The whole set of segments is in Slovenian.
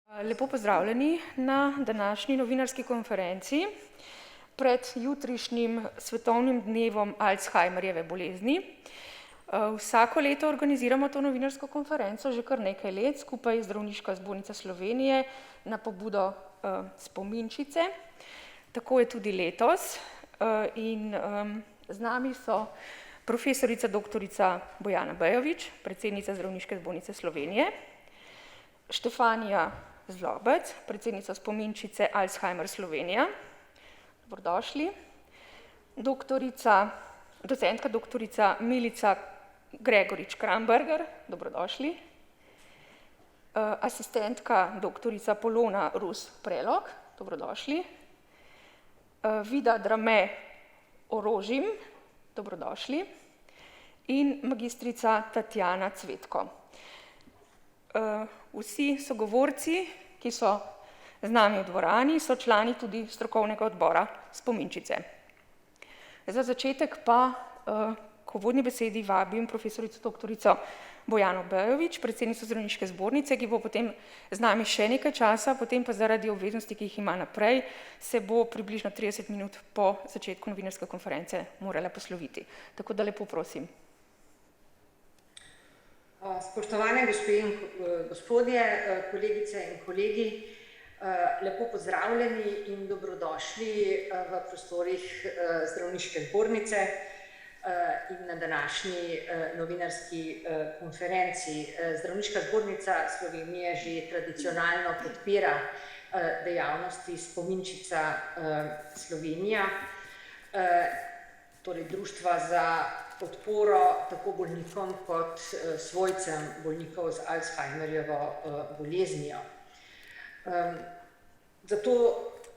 Lepo pozdravljeni na današnji novinarski konferenci pred jutrišnjim svetovnim dnevom Alzheimerjeve bolezni. Vsako leto organiziramo to novinarsko konferenco že kar nekaj let skupaj z Zdravniška zbornica Slovenije na pobudo Spominčice. Tako je tudi letos in z nami so profesorica doktorica Bojana Bejović, predsednica Zdravniške zbornice Slovenije, Štefanija Zlobec, predsednica Spominčice Alzheimer Slovenija, dobrodošli, docentka doktorica Milica Gregorič Kramberger, dobrodošli, asistentka doktorica Polona Rus Prelog, dobrodošli, Vida Drame Orožim, dobrodošli, in magistrica Tatjana Cvetko. Vsi sogovorci, ki so z nami v dvorani, so člani tudi strokovnega odbora Spominčice. Za začetek pa k uvodni besedi vabim profesorico doktorico Bojano Bejović, predsednico Zdravniške zbornice, ki bo potem z nami še nekaj časa, potem pa zaradi obveznosti, ki jih ima naprej, se bo približno 30 minut po začetku novinarske konference morala posloviti. Tako da lepo prosim. Spoštovane gospe in gospodje, kolegice in kolegi, lepo pozdravljeni in dobrodošli v prostorih Zdravniške zbornice in na današnji novinarski konferenci. Zdravniška zbornica Slovenije že tradicionalno podpira dejavnosti Spominčica Slovenija, torej društva za podporo tako bolnikom kot svojcem bolnikov z Alzheimerjevo boleznijo. Zato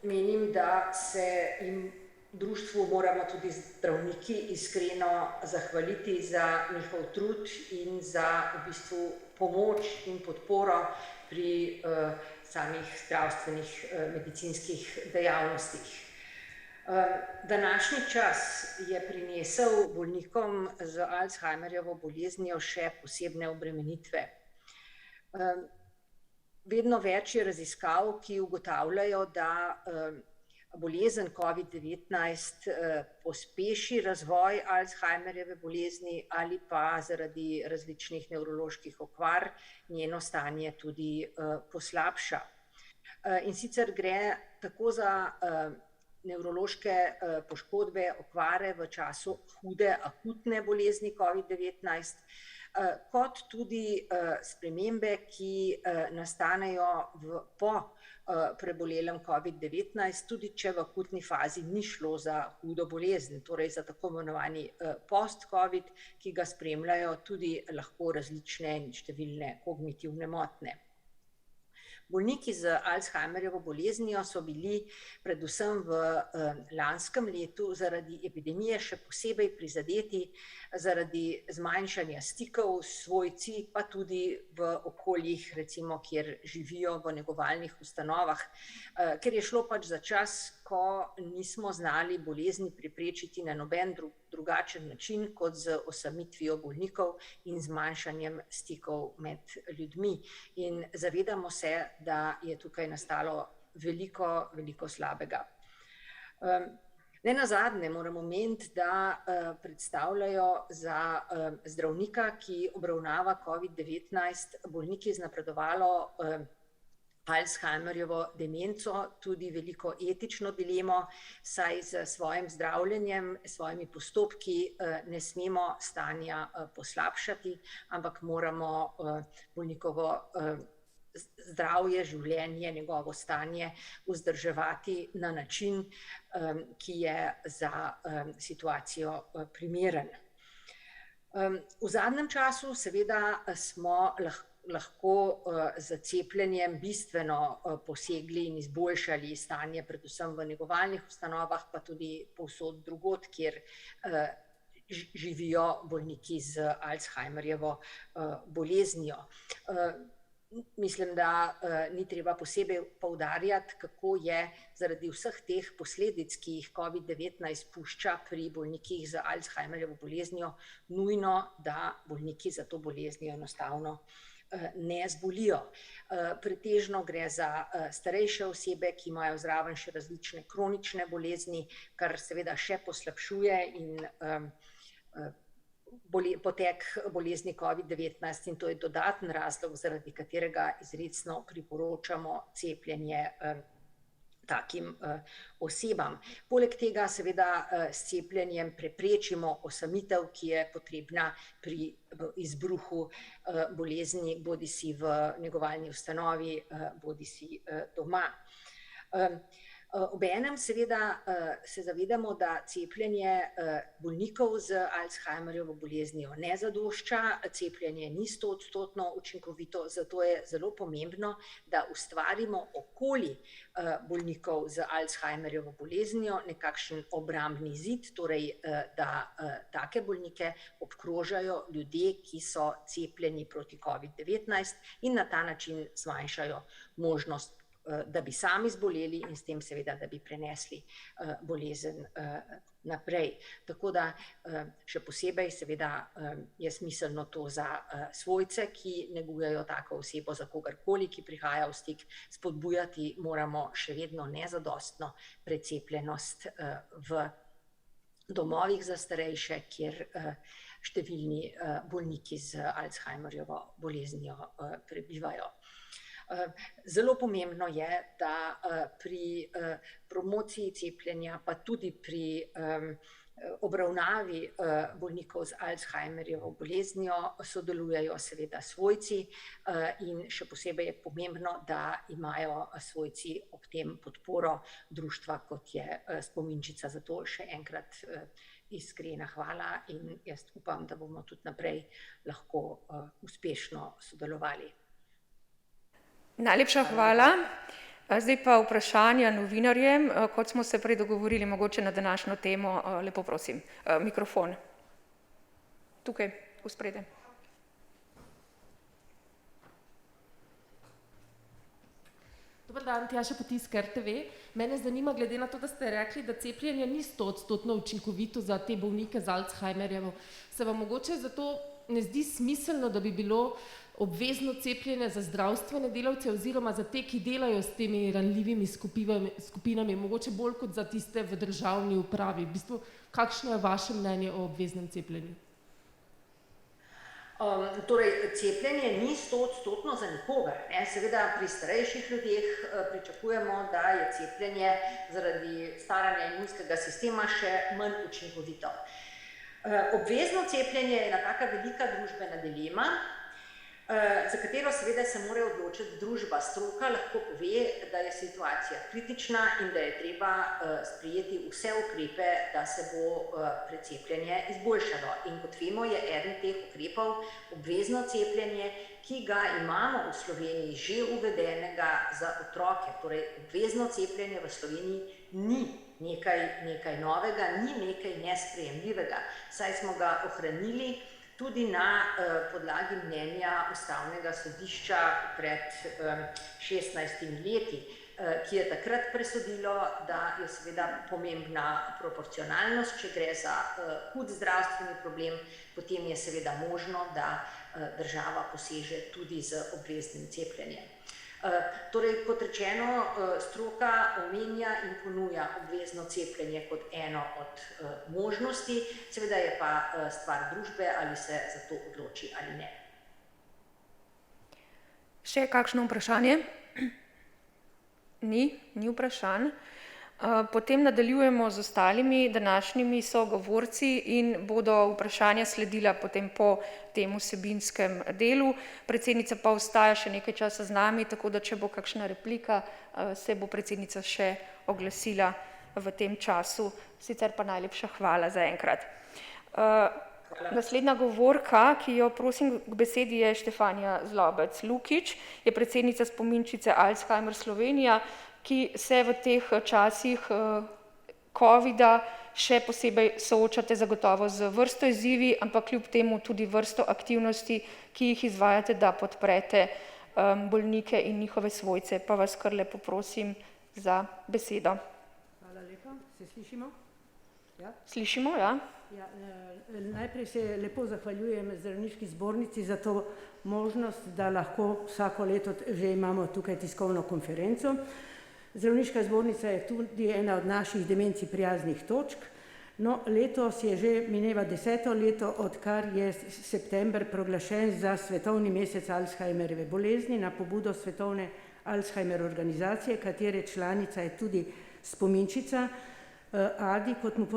menim, da se jim društvu moramo tudi zdravniki iskreno zahvaliti za njihov trud in za v bistvu pomoč in podporo pri samih zdravstvenih medicinskih dejavnostih. Današnji čas je prinesel bolnikom z Alzheimerjevo boleznijo še posebne obremenitve. Vedno več je raziskav, ki ugotavljajo, da bolezen COVID-19 pospeši razvoj Alzheimerjeve bolezni ali pa zaradi različnih nevroloških okvar njeno stanje tudi poslabša. In sicer gre tako za nevrološke poškodbe, okvare v času hude akutne bolezni COVID-19, kot tudi spremembe, ki nastanejo po prebolelem COVID-19, tudi če v akutni fazi ni šlo za hudo bolezen, torej za tako imenovani post-COVID, ki ga spremljajo tudi lahko različne in številne kognitivne motnje. Bolniki z Alzheimerjevo boleznijo so bili predvsem v lanskem letu zaradi epidemije še posebej prizadeti zaradi zmanjšanja stikov s svojci, pa tudi v okoljih, recimo, kjer živijo v negovalnih ustanovah, ker je šlo pač za čas, ko nismo znali bolezni preprečiti na noben drugačen način kot z osamitvijo bolnikov in zmanjšanjem stikov med ljudmi. In zavedamo se, da je tukaj nastalo veliko slabega. Nenazadnje moramo omeniti, da predstavljajo za zdravnika, ki obravnava COVID-19, bolniki z napredovalo Alzheimerjevo demenco, tudi veliko etično dilemo, saj s svojim zdravljenjem, svojimi postopki ne smemo stanja poslabšati, ampak moramo bolnikovo zdravje, življenje, njegovo stanje vzdrževati na način, ki je za situacijo primeren. V zadnjem času seveda smo lahko z cepljenjem bistveno posegli in izboljšali stanje, predvsem v negovalnih ustanovah, pa tudi povsod drugod, kjer živijo bolniki z Alzheimerjevo boleznijo. Mislim, da ni treba posebej poudarjati, kako je zaradi vseh teh posledic, ki jih COVID-19 pušča pri bolnikih z Alzheimerjevo boleznijo, nujno, da bolniki za to boleznijo enostavno ne zbolijo. Pretežno gre za starejše osebe, ki imajo zraven še različne kronične bolezni, kar seveda še poslabšuje in potek bolezni COVID-19 in to je dodaten razlog, zaradi katerega izrecno priporočamo cepljenje takim osebam. Poleg tega seveda s cepljenjem preprečimo osamitev, ki je potrebna pri izbruhu bolezni, bodisi v negovalni ustanovi, bodisi doma. Obenem seveda se zavedamo, da cepljenje bolnikov z Alzheimerjevo boleznijo ne zadošča, cepljenje ni 100% učinkovito, zato je zelo pomembno, da ustvarimo okoli bolnikov z Alzheimerjevo boleznijo nekakšen obrambni zid, torej da take bolnike obkrožajo ljudje, ki so cepljeni proti COVID-19 in na ta način zmanjšajo možnost, da bi sami zboleli in s tem seveda, da bi prenesli bolezen naprej. Tako da še posebej seveda je smiselno to za svojce, ki negujejo tako osebo, za kogarkoli, ki prihaja v stik, spodbujati moramo še vedno nezadostno precepljenost v domovih za starejše, kjer številni bolniki z Alzheimerjevo boleznijo prebivajo. Zelo pomembno je, da pri promociji cepljenja, pa tudi pri obravnavi bolnikov z Alzheimerjevo boleznijo sodelujejo seveda svojci in še posebej je pomembno, da imajo svojci ob tem podporo društva, kot je Spominčica. Zato še enkrat iskrena hvala in jaz upam, da bomo tudi naprej lahko uspešno sodelovali. Najlepša hvala. Zdaj pa vprašanja novinarjem, kot smo se prej dogovorili, mogoče na današnjo temo, lepo prosim, mikrofon. Tukaj, vspredaj. Dober dan, Tjaša Potisk, RTV. Mene zanima, glede na to, da ste rekli, da cepljenje ni 100% učinkovito za te bolnike z Alzheimerjevo, se vam mogoče zato ne zdi smiselno, da bi bilo obvezno cepljenje za zdravstvene delavce oziroma za te, ki delajo s temi ranljivimi skupinami, mogoče bolj kot za tiste v državni upravi. V bistvu, kakšno je vaše mnenje o obveznem cepljenju? Torej, cepljenje ni 100% za nikogar. Seveda pri starejših ljudeh pričakujemo, da je cepljenje zaradi staranja imunskega sistema še manj učinkovito. Obvezno cepljenje je ena taka velika družbena dilema, za katero seveda se mora odločiti družba. Stroka lahko pove, da je situacija kritična in da je treba sprejeti vse ukrepe, da se bo precepljenje izboljšalo. In kot vemo, je eden teh ukrepov obvezno cepljenje, ki ga imamo v Sloveniji že uvedenega za otroke. Torej, obvezno cepljenje v Sloveniji ni nekaj novega, ni nekaj nesprejemljivega, saj smo ga ohranili tudi na podlagi mnenja Ustavnega sodišča pred 16 leti, ki je takrat presodilo, da je seveda pomembna proporcionalnost. Če gre za hud zdravstveni problem, potem je seveda možno, da država poseže tudi z obveznim cepljenjem. Torej, kot rečeno, stroka omenja in ponuja obvezno cepljenje kot eno od možnosti, seveda je pa stvar družbe, ali se za to odloči ali ne. Še kakšno vprašanje? Ni vprašanj. Potem nadaljujemo z ostalimi današnjimi sogovorci in bodo vprašanja sledila potem po tem vsebinskem delu. Predsednica pa ostaja še nekaj časa z nami, tako da če bo kakšna replika, se bo predsednica še oglasila v tem času. Sicer pa najlepša hvala za enkrat. Naslednja govorka, ki jo prosim k besedi, je Štefanija Zlobec Lukič, je predsednica Spominčice Alzheimer Slovenija, ki se v teh časih covida še posebej soočate zagotovo z vrsto izzivi, ampak kljub temu tudi vrsto aktivnosti, ki jih izvajate, da podprete bolnike in njihove svojce. Pa vas kar lepo prosim za besedo. Hvala lepa. Se slišimo? Ja? Slišimo, ja? Ja, najprej se lepo zahvaljujem Zdravniški zbornici za to možnost, da lahko vsako leto že imamo tukaj tiskovno konferenco. Zdravniška zbornica je tudi ena od naših demencij prijaznih točk. No, letos je že mineva 10. leto, odkar je september proglašen za svetovni mesec Alzheimerjeve bolezni na pobudo Svetovne Alzheimer organizacije, katere članica je tudi spominčica. ADI, kot mu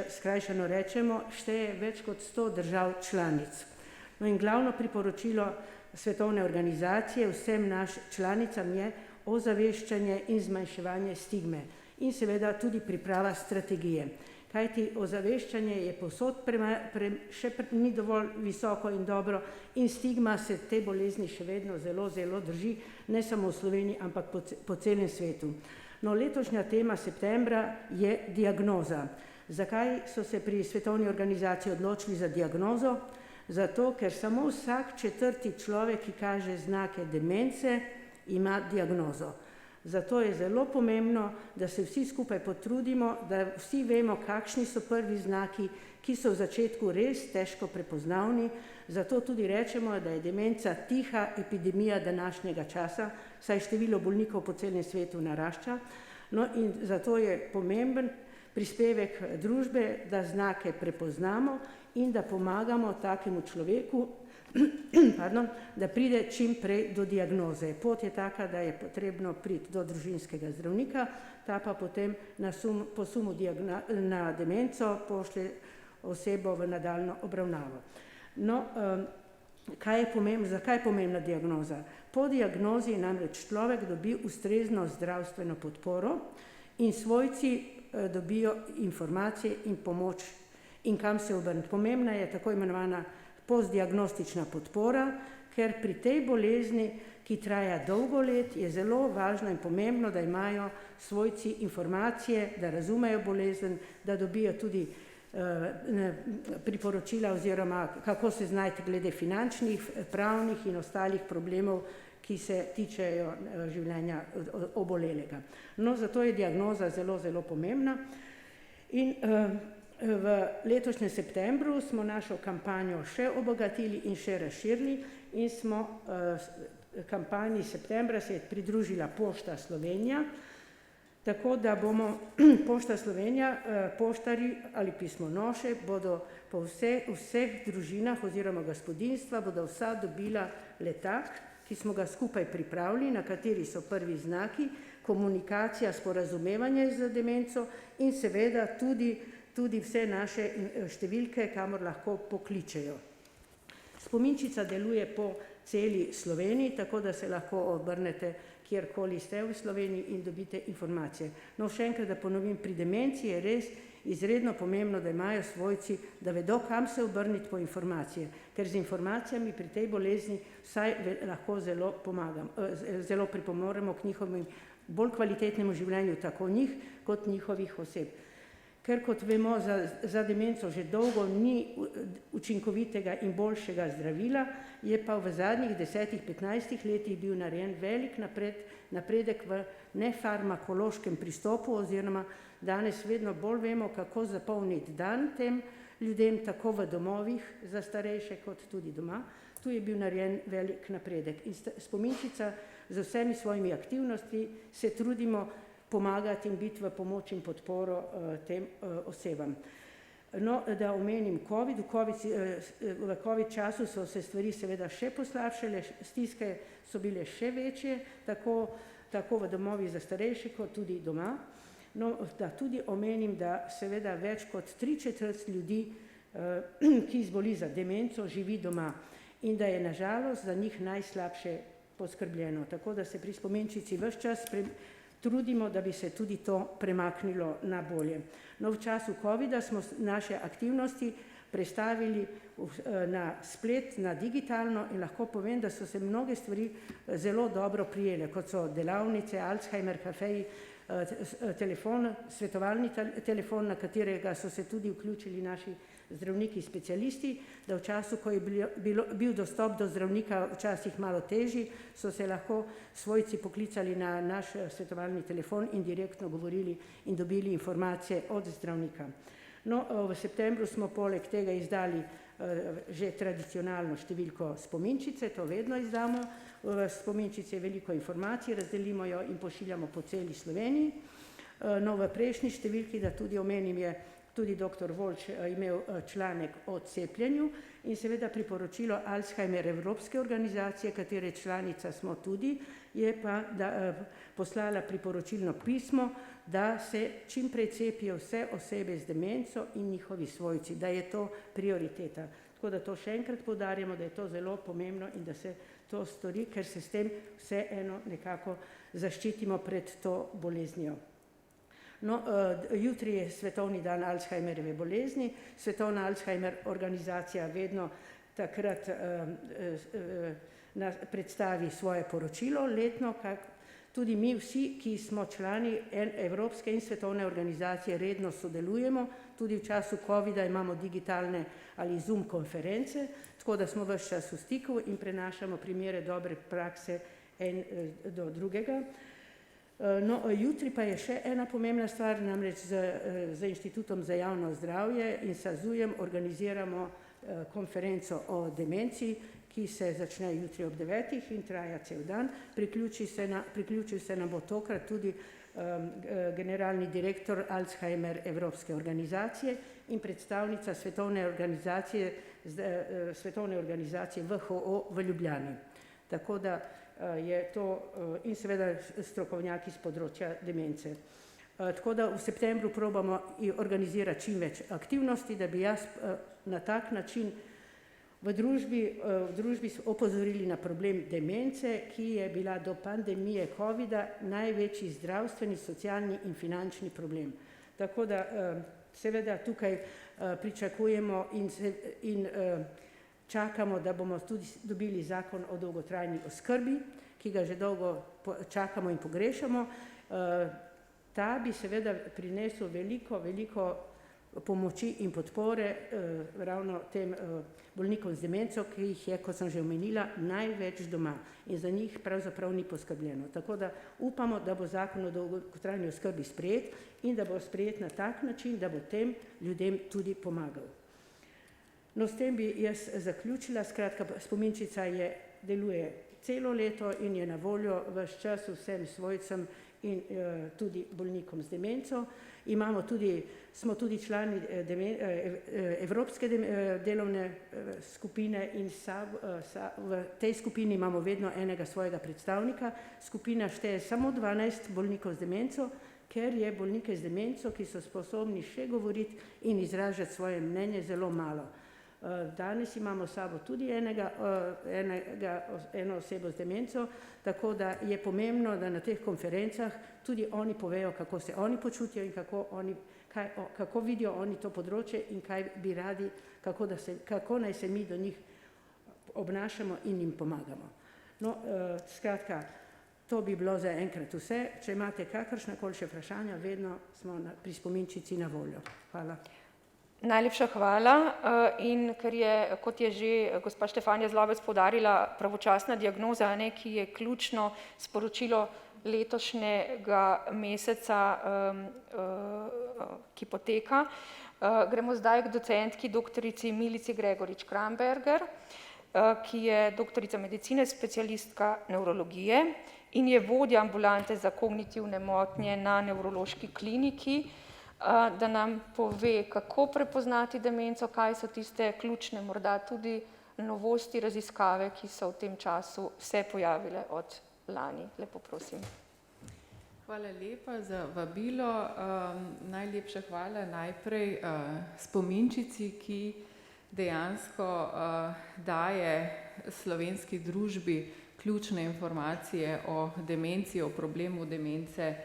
skrajšano rečemo, šteje več kot 100 držav članic. No in glavno priporočilo Svetovne organizacije vsem članicam je ozaveščanje in zmanjševanje stigme in seveda tudi priprava strategije. Kajti ozaveščanje je povsod še ni dovolj visoko in dobro in stigma se te bolezni še vedno zelo, zelo drži, ne samo v Sloveniji, ampak po celem svetu. No, letošnja tema septembra je diagnoza. Zakaj so se pri Svetovni organizaciji odločili za diagnozo? Zato, ker samo vsak 4. človek, ki kaže znake demence, ima diagnozo. Zato je zelo pomembno, da se vsi skupaj potrudimo, da vsi vemo, kakšni so prvi znaki, ki so v začetku res težko prepoznavni. Zato tudi rečemo, da je demenca tiha epidemija današnjega časa, saj število bolnikov po celem svetu narašča. No in zato je pomemben prispevek družbe, da znake prepoznamo in da pomagamo takemu človeku, da pride čim prej do diagnoze. Pot je taka, da je potrebno priti do družinskega zdravnika, ta pa potem po sumu na demenco pošlje osebo v nadaljnjo obravnavo. No, zakaj je pomembna diagnoza? Po diagnozi namreč človek dobi ustrezno zdravstveno podporo in svojci dobijo informacije in pomoč in kam se obrniti. Pomembna je tako imenovana postdiagnostična podpora, ker pri tej bolezni, ki traja dolgo let, je zelo važno in pomembno, da imajo svojci informacije, da razumejo bolezen, da dobijo tudi priporočila oziroma kako se znajti glede finančnih, pravnih in ostalih problemov, ki se tičejo življenja obolelega. No, zato je diagnoza zelo, zelo pomembna. In v letošnjem septembru smo našo kampanjo še obogatili in še razširili in smo kampanji septembra se je pridružila Pošta Slovenija, tako da bomo Pošta Slovenija, poštarji ali pismonoše bodo po vseh družinah oziroma gospodinjstva bodo vsa dobila letak, ki smo ga skupaj pripravili, na kateri so prvi znaki, komunikacija, sporazumevanje z demenco in seveda tudi vse naše številke, kamor lahko pokličejo. Spominčica deluje po celi Sloveniji, tako da se lahko obrnete kjerkoli ste v Sloveniji in dobite informacije. No, še enkrat, da ponovim, pri demenciji je res izredno pomembno, da imajo svojci, da vedo, kam se obrniti po informacije, ker z informacijami pri tej bolezni vsaj lahko zelo pripomoremo k njihovemu bolj kvalitetnemu življenju, tako njih kot njihovih oseb. Ker kot vemo, za demenco že dolgo ni učinkovitega in boljšega zdravila, je pa v zadnjih 10-15 letih bil narejen velik napredek v nefarmakološkem pristopu oziroma danes vedno bolj vemo, kako zapolniti dan tem ljudem, tako v domovih za starejše kot tudi doma. Tu je bil narejen velik napredek. In spominčica z vsemi svojimi aktivnostmi se trudimo pomagati in biti v pomoč in podporo tem osebam. No, da omenim COVID. V COVID času so se stvari seveda še poslabšale, stiske so bile še večje, tako v domovih za starejše, kot tudi doma. No, da tudi omenim, da seveda več kot 3/4 ljudi, ki zboli za demenco, živi doma in da je na žalost za njih najslabše poskrbljeno. Tako da se pri spominčici ves čas trudimo, da bi se tudi to premaknilo na bolje. No, v času COVID-a smo naše aktivnosti prestavili na splet, na digitalno in lahko povem, da so se mnoge stvari zelo dobro prijele, kot so delavnice, Alzheimer kafeji, telefon, svetovalni telefon, na katerega so se tudi vključili naši zdravniki specialisti, da v času, ko je bil dostop do zdravnika včasih malo težji, so se lahko svojci poklicali na naš svetovalni telefon in direktno govorili in dobili informacije od zdravnika. No, v septembru smo poleg tega izdali že tradicionalno številko spominčice, to vedno izdamo. V spominčici je veliko informacij, razdelimo jo in pošiljamo po celi Sloveniji. No, v prejšnji številki, da tudi omenim, je tudi dr. Volč imel članek o cepljenju in seveda priporočilo Alzheimer Evropske organizacije, katere članica smo tudi, je pa poslala priporočilno pismo, da se čim prej cepijo vse osebe z demenco in njihovi svojci, da je to prioriteta. Tako da to še enkrat poudarjamo, da je to zelo pomembno in da se to stori, ker se s tem vseeno nekako zaščitimo pred to boleznijo. No, jutri je Svetovni dan Alzheimerjeve bolezni. Svetovna Alzheimer organizacija vedno takrat predstavi svoje poročilo letno, tudi mi vsi, ki smo člani Evropske in svetovne organizacije, redno sodelujemo, tudi v času covida imamo digitalne ali Zoom konference, tako da smo ves čas v stiku in prenašamo primere dobre prakse en do drugega. No, jutri pa je še ena pomembna stvar, namreč z Inštitutom za javno zdravje in SAZU-jem organiziramo konferenco o demenciji, ki se začne jutri ob 9 in traja cel dan. Priključil se nam bo tokrat tudi generalni direktor Alzheimer Evropske organizacije in predstavnica svetovne organizacije WHO v Ljubljani. Tako da je to in seveda strokovnjaki z področja demence. Tako da v septembru probamo organizirati čim več aktivnosti, da bi jaz na tak način v družbi opozorili na problem demence, ki je bila do pandemije covida največji zdravstveni, socialni in finančni problem. Tako da seveda tukaj pričakujemo in čakamo, da bomo tudi dobili zakon o dolgotrajni oskrbi, ki ga že dolgo čakamo in pogrešamo. Ta bi seveda prinesel veliko pomoči in podpore ravno tem bolnikom z demenco, ki jih je, kot sem že omenila, največ doma in za njih pravzaprav ni poskrbljeno. Tako da upamo, da bo zakon o dolgotrajni oskrbi sprejet in da bo sprejet na tak način, da bo tem ljudem tudi pomagal. No, s tem bi jaz zaključila. Skratka, spominčica deluje celo leto in je na voljo ves čas vsem svojcem in tudi bolnikom z demenco. Smo tudi člani Evropske delovne skupine in v tej skupini imamo vedno enega svojega predstavnika. Skupina šteje samo 12 bolnikov z demenco, ker je bolnike z demenco, ki so sposobni še govoriti in izražati svoje mnenje, zelo malo. Danes imamo s sabo tudi eno osebo z demenco, tako da je pomembno, da na teh konferencah tudi oni povejo, kako se oni počutijo in kako vidijo oni to področje in kaj bi radi, kako naj se mi do njih obnašamo in jim pomagamo. No, skratka, to bi bilo za enkrat vse. Če imate kakršnakoli še vprašanja, vedno smo pri spominčici na voljo. Hvala. Najlepša hvala in ker je, kot je že gospa Štefanja Zlobec poudarila, pravočasna diagnoza, ki je ključno sporočilo letošnjega meseca, ki poteka. Gremo zdaj k docentki doktorici Milici Gregorič-Kramberger, ki je doktorica medicine, specialistka nevrologije in je vodja ambulante za kognitivne motnje na Nevrološki kliniki, da nam pove, kako prepoznati demenco, kaj so tiste ključne, morda tudi novosti raziskave, ki so v tem času se pojavile od lani. Lepo prosim. Hvala lepa za vabilo. Najlepša hvala najprej spominčici, ki dejansko daje slovenski družbi ključne informacije o demenciji, o problemu demence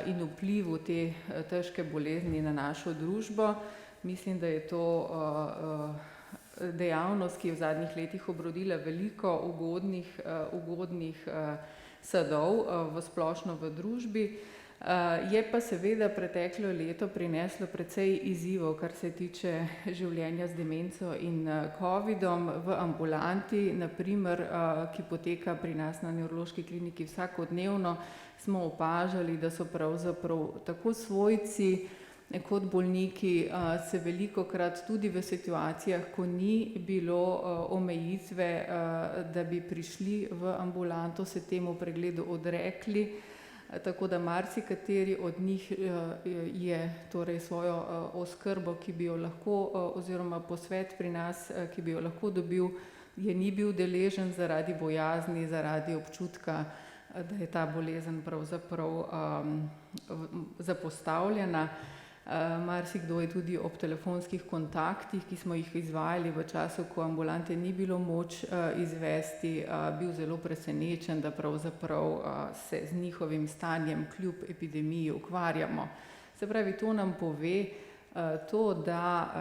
in vplivu te težke bolezni na našo družbo. Mislim, da je to dejavnost, ki je v zadnjih letih obrodila veliko ugodnih sadov v splošno v družbi. Je pa seveda preteklo leto prineslo precej izzivov, kar se tiče življenja z demenco in covidom v ambulanti, naprimer, ki poteka pri nas na nevrološki kliniki vsakodnevno, smo opažali, da so pravzaprav tako svojci kot bolniki se velikokrat tudi v situacijah, ko ni bilo omejitve, da bi prišli v ambulanto, se temu pregledu odrekli, tako da marsikateri od njih je torej svojo oskrbo, ki bi jo lahko, oziroma posvet pri nas, ki bi jo lahko dobil, je ni bil deležen zaradi bojazni, zaradi občutka, da je ta bolezen pravzaprav zapostavljena. Marsikdo je tudi ob telefonskih kontaktih, ki smo jih izvajali v času, ko ambulante ni bilo moč izvesti, bil zelo presenečen, da pravzaprav se z njihovim stanjem kljub epidemiji ukvarjamo. Se pravi, to nam pove to, da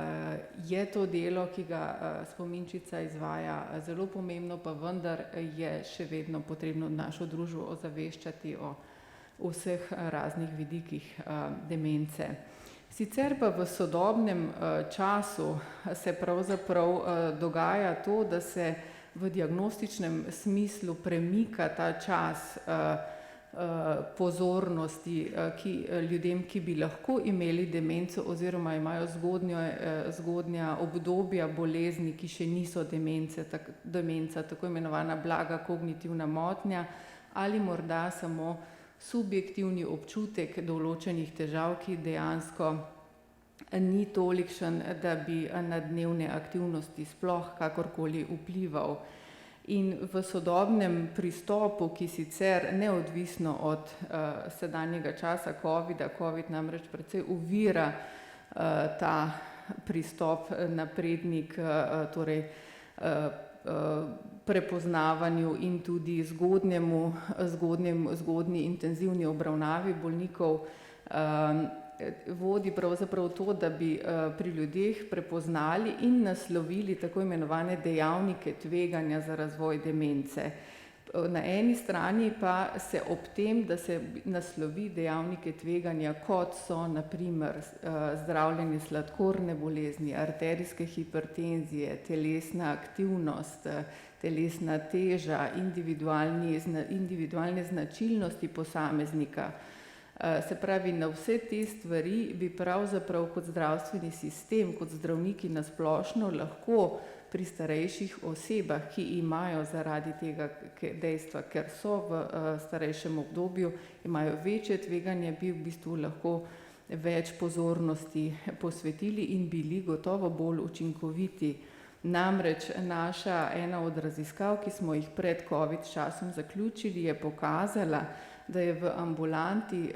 je to delo, ki ga spominčica izvaja, zelo pomembno, pa vendar je še vedno potrebno našo družbo ozaveščati o vseh raznih vidikih demence. Sicer pa v sodobnem času se pravzaprav dogaja to, da se v diagnostičnem smislu premika ta čas pozornosti ljudem, ki bi lahko imeli demenco oziroma imajo zgodnja obdobja bolezni, ki še niso demenca, tako imenovana blaga kognitivna motnja ali morda samo subjektivni občutek določenih težav, ki dejansko ni tolikšen, da bi na dnevne aktivnosti sploh kakorkoli vplival. In v sodobnem pristopu, ki sicer neodvisno od sedanjega časa covida, covid namreč precej ovira ta pristop naprednik, torej prepoznavanju in tudi zgodnji intenzivni obravnavi bolnikov, vodi pravzaprav to, da bi pri ljudeh prepoznali in naslovili tako imenovane dejavnike tveganja za razvoj demence. Na eni strani pa se ob tem, da se naslovi dejavnike tveganja, kot so na primer zdravljenje sladkorne bolezni, arterijske hipertenzije, telesna aktivnost, telesna teža, individualne značilnosti posameznika. Se pravi, na vse te stvari bi pravzaprav kot zdravstveni sistem, kot zdravniki na splošno lahko pri starejših osebah, ki imajo zaradi tega dejstva, ker so v starejšem obdobju, imajo večje tveganje, bi v bistvu lahko več pozornosti posvetili in bili gotovo bolj učinkoviti. Namreč ena od raziskav, ki smo jih pred covid časom zaključili, je pokazala, da je v ambulanti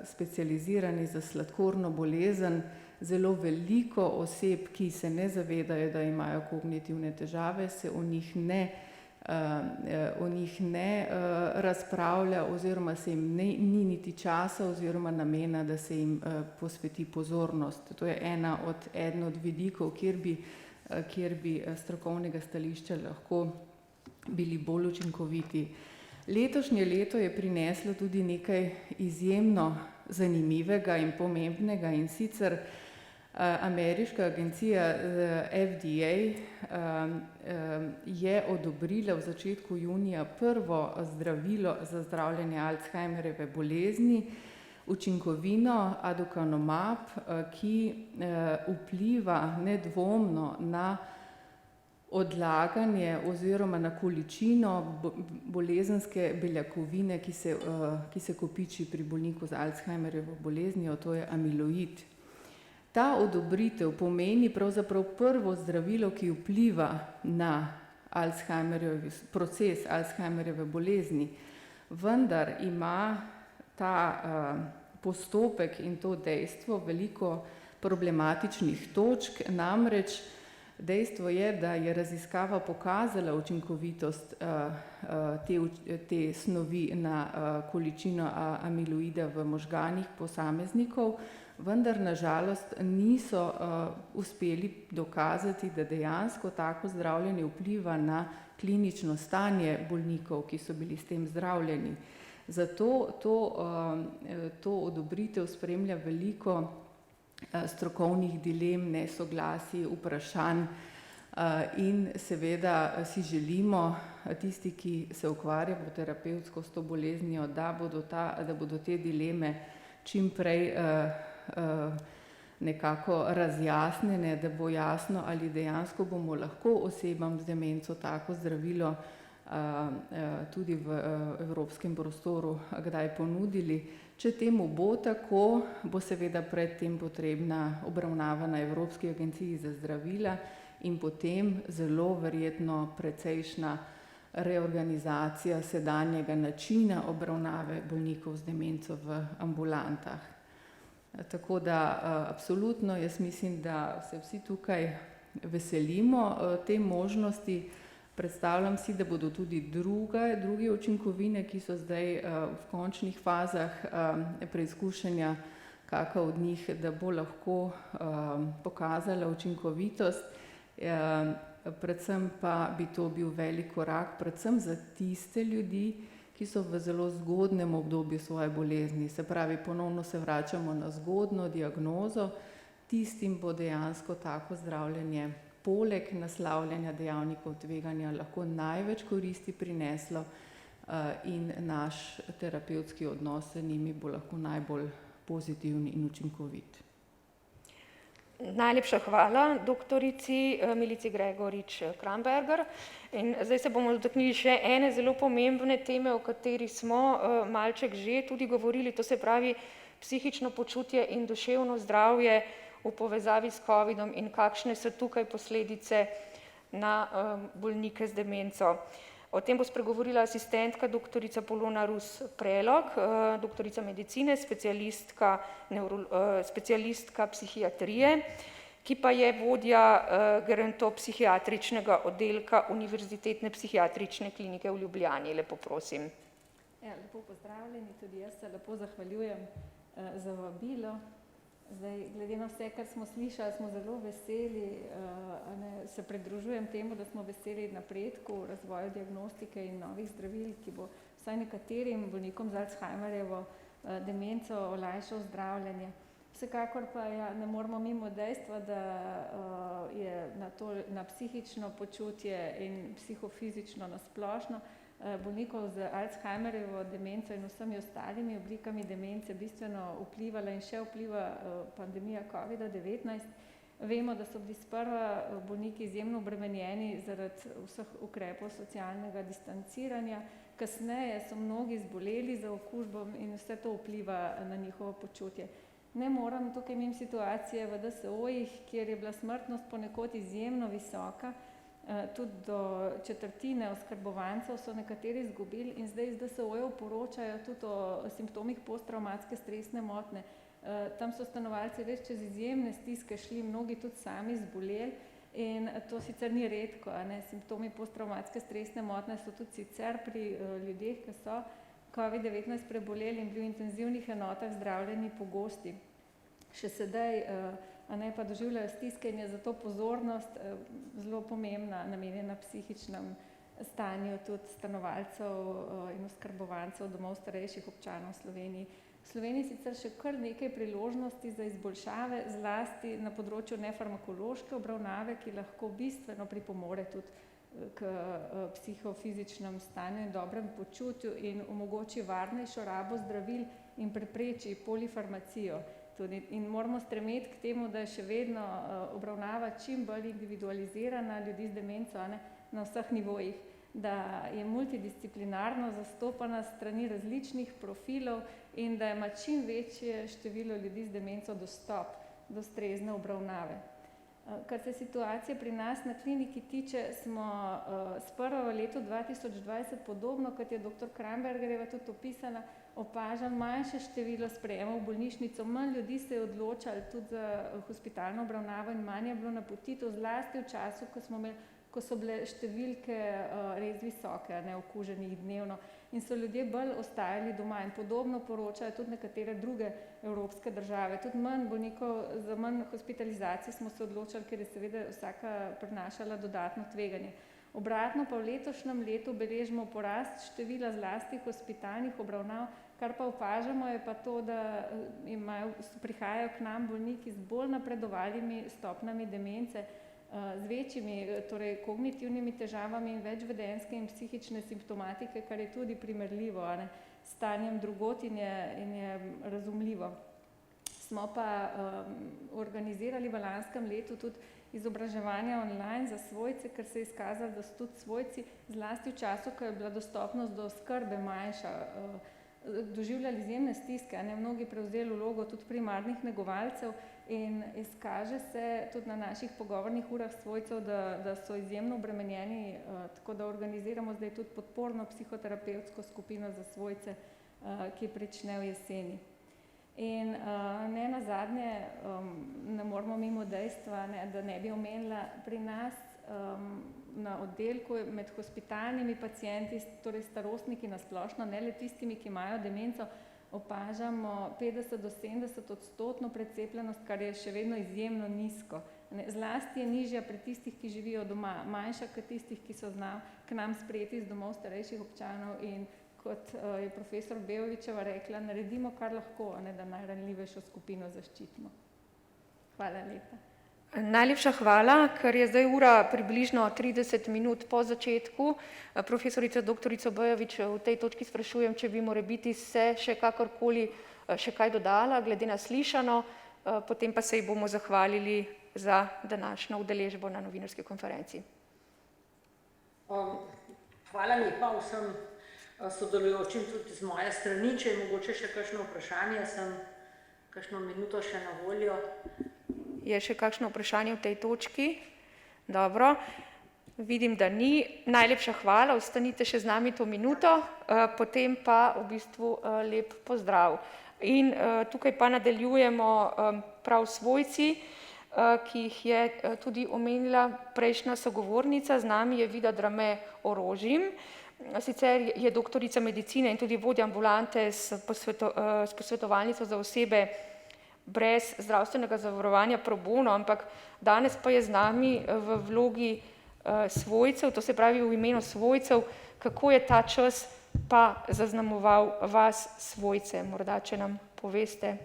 specializirani za sladkorno bolezen zelo veliko oseb, ki se ne zavedajo, da imajo kognitivne težave, se o njih ne razpravlja oziroma se jim ni niti časa oziroma namena, da se jim posveti pozornost. To je eden od vidikov, kjer bi strokovnega stališča lahko bili bolj učinkoviti. Letošnje leto je prineslo tudi nekaj izjemno zanimivega in pomembnega, in sicer ameriška agencija FDA je odobrila v začetku junija prvo zdravilo za zdravljenje Alzheimerjeve bolezni, učinkovino aducanumab, ki vpliva nedvomno na odlaganje oziroma na količino bolezenske beljakovine, ki se kopiči pri bolniku z Alzheimerjevo boleznijo, to je amiloid. Ta odobritev pomeni pravzaprav prvo zdravilo, ki vpliva na proces Alzheimerjeve bolezni, vendar ima ta postopek in to dejstvo veliko problematičnih točk, namreč Dejstvo je, da je raziskava pokazala učinkovitost te snovi na količino amiloida v možganih posameznikov, vendar nažalost niso uspeli dokazati, da dejansko tako zdravljenje vpliva na klinično stanje bolnikov, ki so bili s tem zdravljeni. Zato to odobritev spremlja veliko strokovnih dilem, nesoglasij, vprašanj in seveda si želimo, tisti, ki se ukvarjamo terapevtsko s to boleznijo, da bodo te dileme čim prej nekako razjasnjene, da bo jasno, ali dejansko bomo lahko osebam z demenco tako zdravilo tudi v evropskem prostoru kdaj ponudili. Če temu bo tako, bo seveda predtem potrebna obravnava na Evropski agenciji za zdravila in potem zelo verjetno precejšnja reorganizacija sedanjega načina obravnave bolnikov z demenco v ambulantah. Tako da absolutno jaz mislim, da se vsi tukaj veselimo te možnosti. Predstavljam si, da bodo tudi druge učinkovine, ki so zdaj v končnih fazah preizkušanja, kakšna od njih, da bo lahko pokazala učinkovitost. Predvsem pa bi to bil velik korak, predvsem za tiste ljudi, ki so v zelo zgodnem obdobju svoje bolezni. Se pravi, ponovno se vračamo na zgodno diagnozo, tistim bo dejansko tako zdravljenje poleg naslavljanja dejavnikov tveganja lahko največ koristi prineslo in naš terapevtski odnos z njimi bo lahko najbolj pozitiven in učinkovit. Najlepša hvala doktorici Milici Gregorič Kramberger. In zdaj se bomo dotaknili še ene zelo pomembne teme, o kateri smo malček že tudi govorili, to se pravi psihično počutje in duševno zdravje v povezavi s covidom in kakšne so tukaj posledice na bolnike z demenco. O tem bo spregovorila asistentka doktorica Polona Rus Prelog, doktorica medicine, specialistka psihiatrije, ki pa je vodja gerontopsihiatričnega oddelka Univerzitetne psihiatrične klinike v Ljubljani. Lepo prosim. Ja, lepo pozdravljeni, tudi jaz se lepo zahvaljujem za vabilo. Zdaj, glede na vse, kar smo slišali, smo zelo veseli, se pridružujem temu, da smo veseli napredku, razvoju diagnostike in novih zdravil, ki bo vsaj nekaterim bolnikom z Alzheimerjevo demenco olajšal zdravljenje. Vsekakor pa ne moramo mimo dejstva, da je na psihično počutje in psihofizično nasplošno bolnikov z Alzheimerjevo demenco in vsemi ostalimi oblikami demence bistveno vplivala in še vpliva pandemija COVID-19. Vemo, da so bili sprva bolniki izjemno obremenjeni zaradi vseh ukrepov socialnega distanciranja, kasneje so mnogi zboleli za okužbom in vse to vpliva na njihovo počutje. Ne moram tukaj mimo situacije v DSO-jih, kjer je bila smrtnost ponekod izjemno visoka, tudi do četrtine oskrbovancev so nekateri izgubili in zdaj iz DSO-jev poročajo tudi o simptomih posttravmatske stresne motnje. Tam so stanovalci res čez izjemne stiske šli, mnogi tudi sami zboleli in to sicer ni redko. Simptomi posttravmatske stresne motnje so tudi sicer pri ljudeh, ki so COVID-19 preboleli in bili v intenzivnih enotah zdravljeni pogosti. Še sedaj pa doživljajo stiske in je zato pozornost zelo pomembna, namenjena psihičnem stanju tudi stanovalcev in oskrbovancev domov starejših občanov v Sloveniji. V Sloveniji sicer še kar nekaj priložnosti za izboljšave, zlasti na področju nefarmakološke obravnave, ki lahko bistveno pripomore tudi k psihofizičnem stanju in dobrem počutju in omogoči varnejšo rabo zdravil in prepreči polifarmacijo. In moramo stremeti k temu, da je še vedno obravnava čim bolj individualizirana ljudi z demenco na vseh nivojih, da je multidisciplinarno zastopana strani različnih profilov in da ima čim večje število ljudi z demenco dostop do ustrezne obravnave. Kar se situacije pri nas na kliniki tiče, smo sprva v letu 2020 podobno, kot je dr. Krambergerjeva tudi opisala, opažali manjše število sprejemov v bolnišnico, manj ljudi se je odločalo tudi za hospitalno obravnavo in manj je bilo napotitev, zlasti v času, ko so bile številke res visoke, okuženih dnevno in so ljudje bolj ostajali doma in podobno poročajo tudi nekatere druge evropske države. Tudi manj bolnikov, za manj hospitalizacij smo se odločali, ker je seveda vsaka prinašala dodatno tveganje. Obratno pa v letošnjem letu beležimo porast števila zlasti hospitalnih obravnav, kar pa opažamo je pa to, da prihajajo k nam bolniki z bolj napredovalimi stopnjami demence, z večjimi, torej kognitivnimi težavami in več vedenjske in psihične simptomatike, kar je tudi primerljivo s stanjem drugod in je razumljivo. Smo pa organizirali v lanskem letu tudi izobraževanja online za svojce, ker se je izkazalo, da so tudi svojci, zlasti v času, ko je bila dostopnost do oskrbe manjša, doživljali izjemne stiske, mnogi prevzeli vlogo tudi primarnih negovalcev in izkaže se tudi na naših pogovornih urah svojcev, da so izjemno obremenjeni, tako da organiziramo zdaj tudi podporno psihoterapevtsko skupino za svojce, ki prične v jeseni. In ne nazadnje, ne moramo mimo dejstva, da ne bi omenila pri nas na oddelku med hospitalnimi pacienti, torej starostniki na splošno, ne le tistimi, ki imajo demenco, opažamo 50 do 70% precepljenost, kar je še vedno izjemno nizko. Zlasti je nižja pri tistih, ki živijo doma, manjša kot tistih, ki so k nam sprejeti iz domov starejših občanov in kot je profesor Bejovićeva rekla, naredimo kar lahko, da najranljivejšo skupino zaščitimo. Hvala lepa. Najlepša hvala, ker je zdaj ura približno 30 minut po začetku. Profesorica doktorico Bejović v tej točki sprašujem, če bi morebiti se še kakorkoli še kaj dodala, glede na slišano, potem pa se ji bomo zahvalili za današnjo udeležbo na novinarski konferenci. Hvala lepa vsem sodelujočim tudi z moje strani, če je mogoče še kakšno vprašanje, sem kakšno minuto še na voljo. Je še kakšno vprašanje v tej točki? Dobro, vidim, da ni. Najlepša hvala, ostanite še z nami to minuto, potem pa v bistvu lep pozdrav. In tukaj pa nadaljujemo prav svojci, ki jih je tudi omenila prejšnja sogovornica, z nami je Vida Drame Orožim. Sicer je doktorica medicine in tudi vodja ambulante s posvetovalnico za osebe brez zdravstvenega zavarovanja pro bono, ampak danes pa je z nami v vlogi svojcev, to se pravi v imenu svojcev, kako je ta čas pa zaznamoval vas svojce, morda če nam poveste.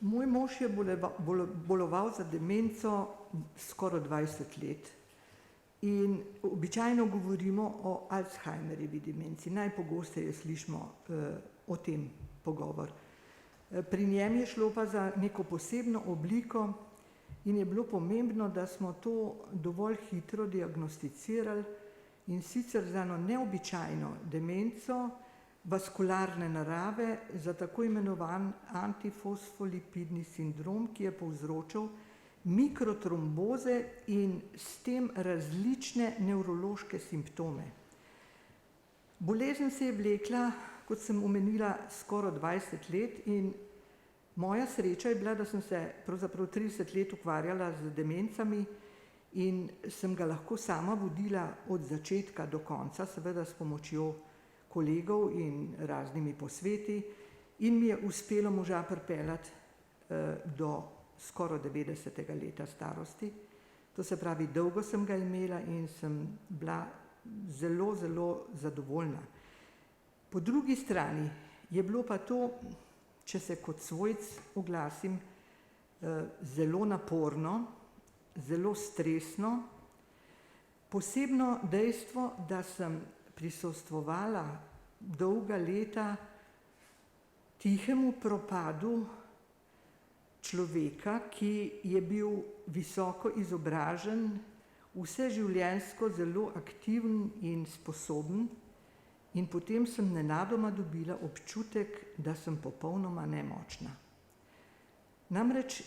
Moj mož je boloval za demenco skoraj 20 let. In običajno govorimo o Alzheimerjevi demenci. Najpogosteje slišimo o tem pogovor. Pri njem je šlo pa za neko posebno obliko in je bilo pomembno, da smo to dovolj hitro diagnosticirali in sicer za eno neobičajno demenco vaskularne narave, za tako imenovan antifosfolipidni sindrom, ki je povzročal mikrotromboze in s tem različne nevrološke simptome. Bolezen se je vlekla, kot sem omenila, skoraj 20 let in moja sreča je bila, da sem se pravzaprav 30 let ukvarjala z demencami in sem ga lahko sama vodila od začetka do konca, seveda s pomočjo kolegov in raznimi posveti in mi je uspelo moža pripeljati do skoraj 90. leta starosti. To se pravi, dolgo sem ga imela in sem bila zelo, zelo zadovoljna. Po drugi strani je bilo pa to, če se kot svojc oglasim, zelo naporno, zelo stresno. Posebno dejstvo, da sem prisostvovala dolga leta tihemu propadu človeka, ki je bil visoko izobražen, vseživljenjsko zelo aktiven in sposoben in potem sem nenadoma dobila občutek, da sem popolnoma nemočna. Namreč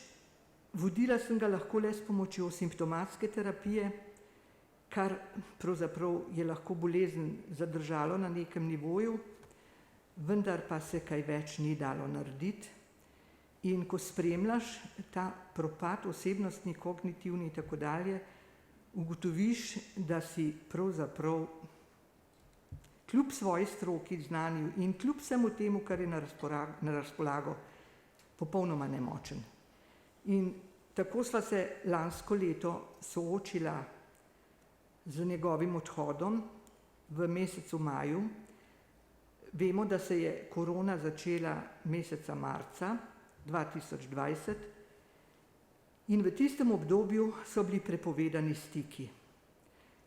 vodila sem ga lahko le s pomočjo simptomatske terapije, kar pravzaprav je lahko bolezen zadržalo na nekem nivoju, vendar pa se kaj več ni dalo narediti. In ko spremljaš ta propad osebnostni, kognitivni in tako dalje, ugotoviš, da si pravzaprav kljub svoji stroki, znanju in kljub vsemu temu, kar je na razpolago, popolnoma nemočen. In tako sva se lansko leto soočila z njegovim odhodom v mesecu maju. Vemo, da se je korona začela meseca marca 2020 in v tistem obdobju so bili prepovedani stiki.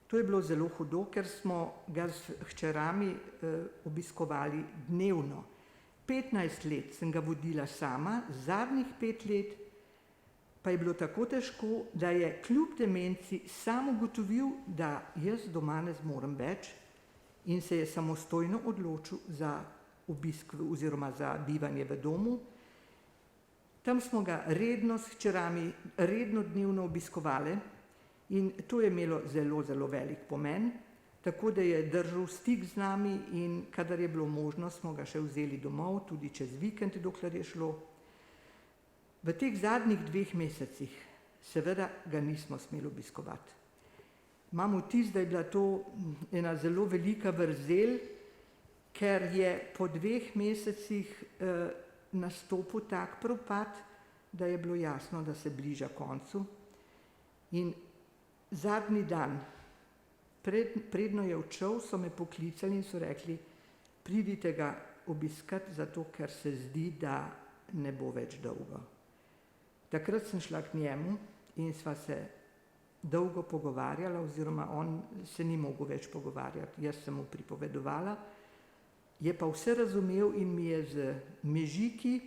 To je bilo zelo hudo, ker smo ga s hčerami obiskovali dnevno. 15 let sem ga vodila sama, zadnjih 5 let pa je bilo tako težko, da je kljub demenci sam ugotovil, da jaz doma ne zmorem več in se je samostojno odločil za obisk oziroma za bivanje v domu. Tam smo ga redno s hčerami, redno dnevno obiskovali in to je imelo zelo, zelo velik pomen, tako da je držal stik z nami in kadar je bilo možno, smo ga še vzeli domov, tudi čez vikend, dokler je šlo. V teh zadnjih 2 mesecih seveda ga nismo smeli obiskovati. Imam vtis, da je bila to ena zelo velika vrzel, ker je po 2 mesecih nastopil tak propad, da je bilo jasno, da se bliža koncu. In zadnji dan, predno je odšel, so me poklicali in so rekli, pridite ga obiskati, zato ker se zdi, da ne bo več dolgo. Takrat sem šla k njemu in sva se dolgo pogovarjala, oziroma on se ni mogel več pogovarjati. Jaz sem mu pripovedovala, je pa vse razumel in mi je z mežiki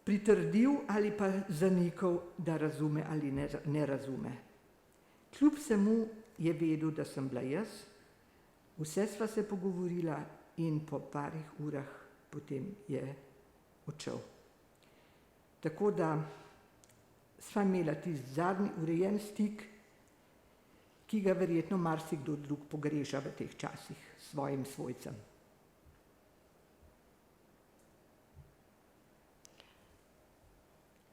pritrdil ali pa zanikal, da razume ali ne razume. Kljub vsemu je vedel, da sem bila jaz, vse sva se pogovorila in po parih urah potem je odšel. Tako da sva imela tisti zadnji urejen stik, ki ga verjetno marsikdo drug pogreša v teh časih s svojim svojcem.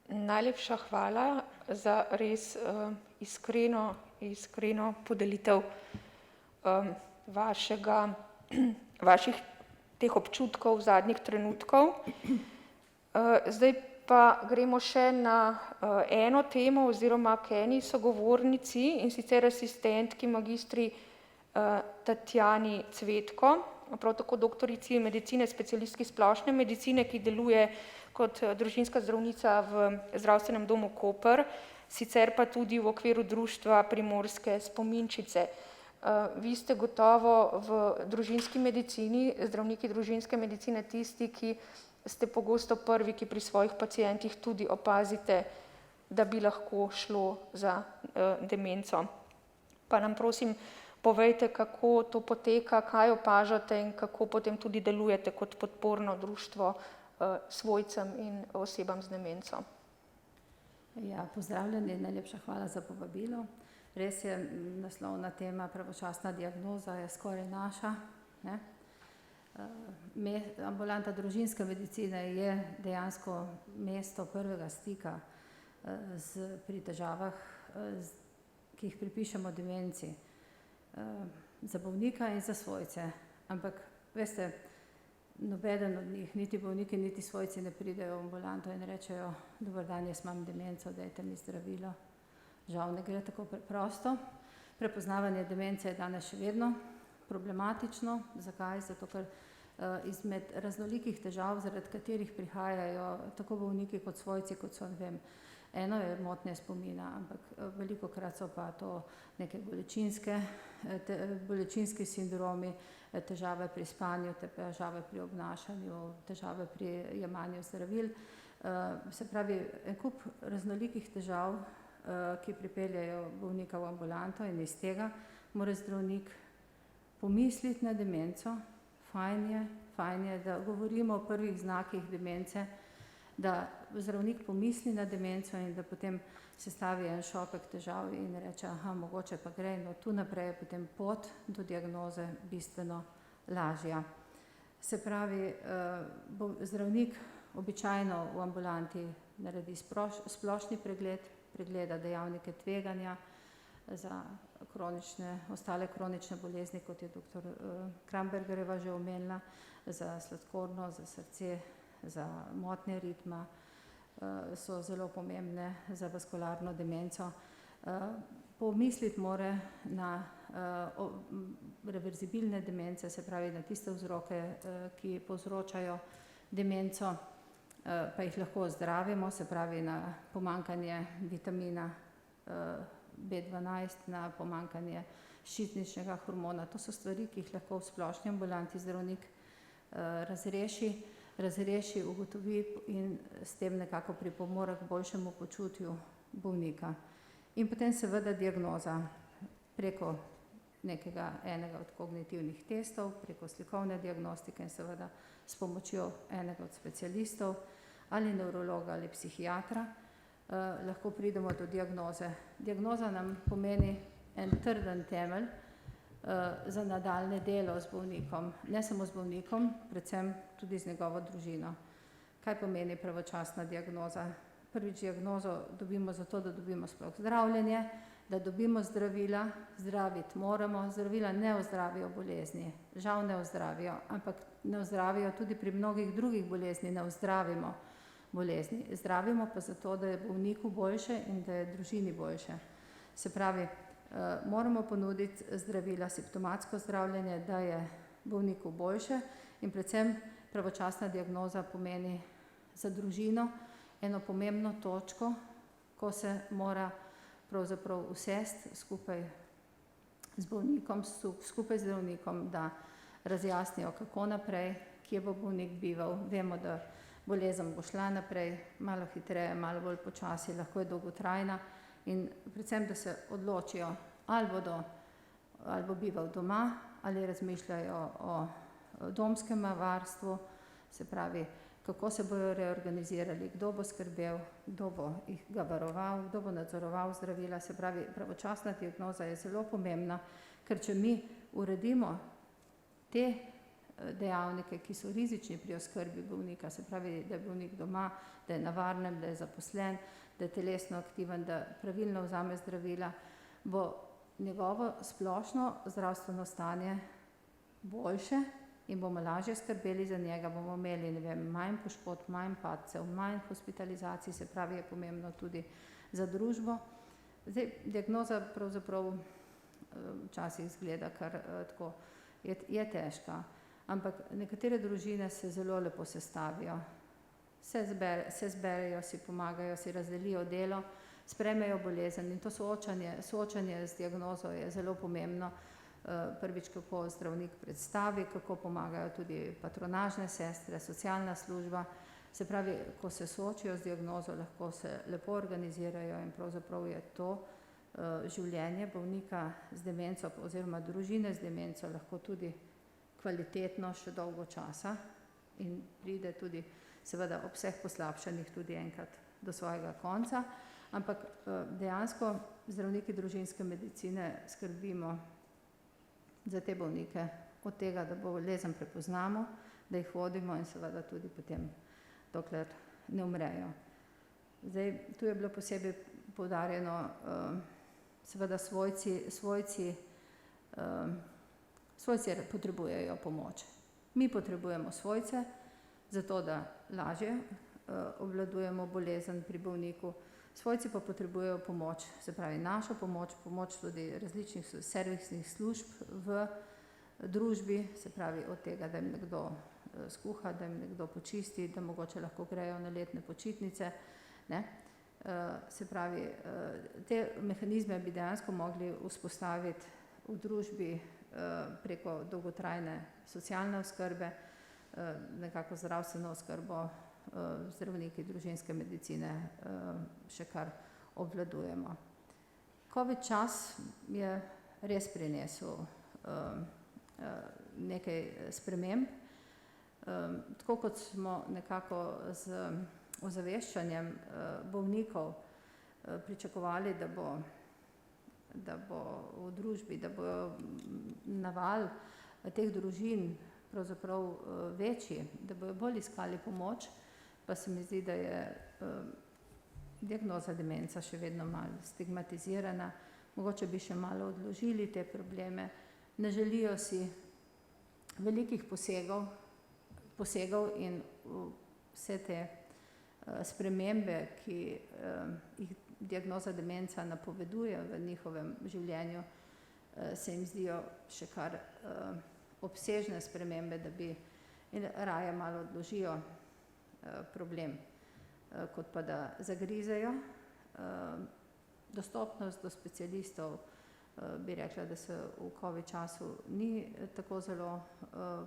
Najlepša hvala za res iskreno podelitev vaših teh občutkov, zadnjih trenutkov. Zdaj pa gremo še na eno temo oziroma k eni sogovornici, in sicer asistentki magistri Tatjani Cvetko, prav tako doktorici medicine, specialistki splošne medicine, ki deluje kot družinska zdravnica v zdravstvenem domu Koper, sicer pa tudi v okviru društva Primorske spominčice. Vi ste gotovo v družinski medicini, zdravniki družinske medicine, tisti, ki ste pogosto prvi, ki pri svojih pacientih tudi opazite, da bi lahko šlo za demenco. Pa nam prosim povejte, kako to poteka, kaj opažate in kako potem tudi delujete kot podporno društvo svojcem in osebam z demenco. Ja, pozdravljeni, najlepša hvala za povabilo. Res je, naslovna tema pravočasna diagnoza je skoraj naša, ne? Ambulanta družinske medicine je dejansko mesto prvega stika pri težavah, ki jih pripišemo demenci, za bolnika in za svojce. Ampak, veste, nobeden od njih, niti bolniki, niti svojci ne pridejo v ambulanto in rečejo, dober dan, jaz imam demenco, dajte mi zdravilo. Žal ne gre tako preprosto. Prepoznavanje demence je danes še vedno problematično. Zakaj? Zato, ker izmed raznolikih težav, zaradi katerih prihajajo tako bolniki kot svojci, kot so, ne vem, eno je motnje spomina, ampak velikokrat so pa to neke bolečinski sindromi, težave pri spanju, težave pri obnašanju, težave pri jemanju zdravil. Se pravi, en kup raznolikih težav, ki pripeljejo bolnika v ambulanto, in iz tega mora zdravnik pomisliti na demenco. Fajn je, da govorimo o prvih znakih demence, da zdravnik pomisli na demenco in da potem se stavi en šopek težav in reče, aha, mogoče pa gre, no tu naprej je potem pot do diagnoze bistveno lažja. Se pravi, zdravnik običajno v ambulanti naredi splošni pregled, pregleda dejavnike tveganja za ostale kronične bolezni, kot je dr. Krambergerjeva že omenila, za sladkorno, za srce, za motnje ritma, so zelo pomembne za vaskularno demenco. Pomisliti mora na reverzibilne demence, se pravi na tiste vzroke, ki povzročajo demenco, pa jih lahko ozdravimo, se pravi na pomanjkanje vitamina B12, na pomanjkanje ščitničnega hormona. To so stvari, ki jih lahko v splošni ambulanti zdravnik razreši, ugotovi in s tem nekako pripomore k boljšemu počutju bolnika. In potem seveda diagnoza preko enega od kognitivnih testov, preko slikovne diagnostike in seveda s pomočjo enega od specialistov ali nevrologa ali psihiatra lahko pridemo do diagnoze. Diagnoza nam pomeni en trden temelj za nadaljnje delo z bolnikom, ne samo z bolnikom, predvsem tudi z njegovo družino. Kaj pomeni pravočasna diagnoza? Prvič, diagnozo dobimo zato, da dobimo sploh zdravljenje, da dobimo zdravila, zdraviti moramo, zdravila ne ozdravijo bolezni, žal ne ozdravijo, ampak ne ozdravijo tudi pri mnogih drugih bolezni, ne ozdravimo bolezni. Zdravimo pa zato, da je bolniku boljše in da je družini boljše. Se pravi, moramo ponuditi zdravila, simptomatsko zdravljenje, da je bolniku boljše in predvsem pravočasna diagnoza pomeni za družino eno pomembno točko, ko se mora pravzaprav usesti skupaj z bolnikom, skupaj z zdravnikom, da razjasnijo, kako naprej, kje bo bolnik bival. Vemo, da bolezen bo šla naprej, malo hitreje, malo bolj počasi, lahko je dolgotrajna in predvsem, da se odločijo, ali bo bival doma, ali razmišljajo o domskem varstvu, se pravi, kako se bojo reorganizirali, kdo bo skrbel, kdo bo ga varoval, kdo bo nadzoroval zdravila. Se pravi, pravočasna diagnoza je zelo pomembna, ker če mi uredimo te dejavnike, ki so rizični pri oskrbi bolnika, se pravi, da je bolnik doma, da je na varnem, da je zaposlen, da je telesno aktiven, da pravilno vzame zdravila, bo njegovo splošno zdravstveno stanje boljše in bomo lažje skrbeli za njega, bomo imeli, manj poškodb, manj padcev, manj hospitalizacij, se pravi, je pomembno tudi za družbo. Zdaj, diagnoza pravzaprav včasih izgleda kar tako, je težka, ampak nekatere družine se zelo lepo sestavijo, se zberejo, si pomagajo, si razdelijo delo, sprejmejo bolezen in to soočanje z diagnozo je zelo pomembno. Prvič, kako zdravnik predstavi, kako pomagajo tudi patronažne sestre, socialna služba. Se pravi, ko se soočijo z diagnozo, lahko se lepo organizirajo in pravzaprav je to življenje bolnika z demenco oziroma družine z demenco lahko tudi kvalitetno še dolgo časa in pride tudi seveda ob vseh poslabšanjih tudi enkrat do svojega konca. Ampak dejansko zdravniki družinske medicine skrbimo za te bolnike od tega, da bolezen prepoznamo, da jih vodimo in seveda tudi potem, dokler ne umrejo. Zdaj, tu je bilo posebej poudarjeno, seveda svojci potrebujejo pomoč. Mi potrebujemo svojce, zato da lažje obvladujemo bolezen pri bolniku. Svojci pa potrebujejo pomoč, se pravi našo pomoč tudi različnih servisnih služb v družbi, se pravi od tega, da jim nekdo skuha, da jim nekdo počisti, da mogoče lahko grejo na letne počitnice. Se pravi, te mehanizme bi dejansko mogli vzpostaviti v družbi preko dolgotrajne socialne oskrbe, nekako zdravstveno oskrbo, zdravniki družinske medicine še kar obvladujemo. Covid čas je res prinesel nekaj sprememb. Tako kot smo nekako z ozaveščanjem bolnikov pričakovali, da bo v družbi, da bo naval teh družin pravzaprav večji, da bojo bolj iskali pomoč, pa se mi zdi, da je diagnoza demenca še vedno malo stigmatizirana. Mogoče bi še malo odložili te probleme. Ne želijo si velikih posegov in vse te spremembe, ki jih diagnoza demenca napoveduje v njihovem življenju, se jim zdijo še kar obsežne spremembe, da bi raje malo odložijo problem, kot pa da zagrizejo. Dostopnost do specialistov bi rekla, da se v COVID času ni tako zelo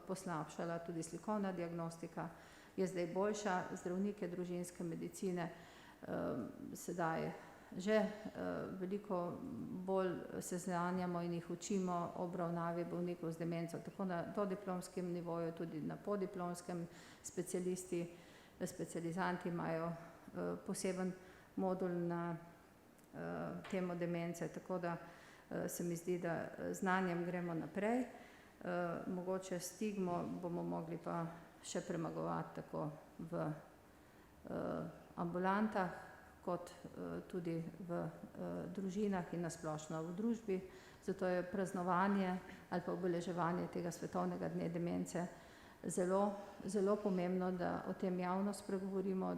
poslabšala, tudi slikovna diagnostika je zdaj boljša, zdravnike družinske medicine sedaj že veliko bolj seznanjamo in jih učimo o obravnavi bolnikov z demenco, tako na dodiplomskem nivoju, tudi na podiplomskem. Specializanti imajo poseben modul na temo demence, tako da se mi zdi, da znanjem gremo naprej. Mogoče stigmo bomo mogli pa še premagovati tako v ambulantah, kot tudi v družinah in nasplošno v družbi. Zato je praznovanje ali pa obeleževanje tega svetovnega dne demence zelo pomembno, da o tem javno spregovorimo,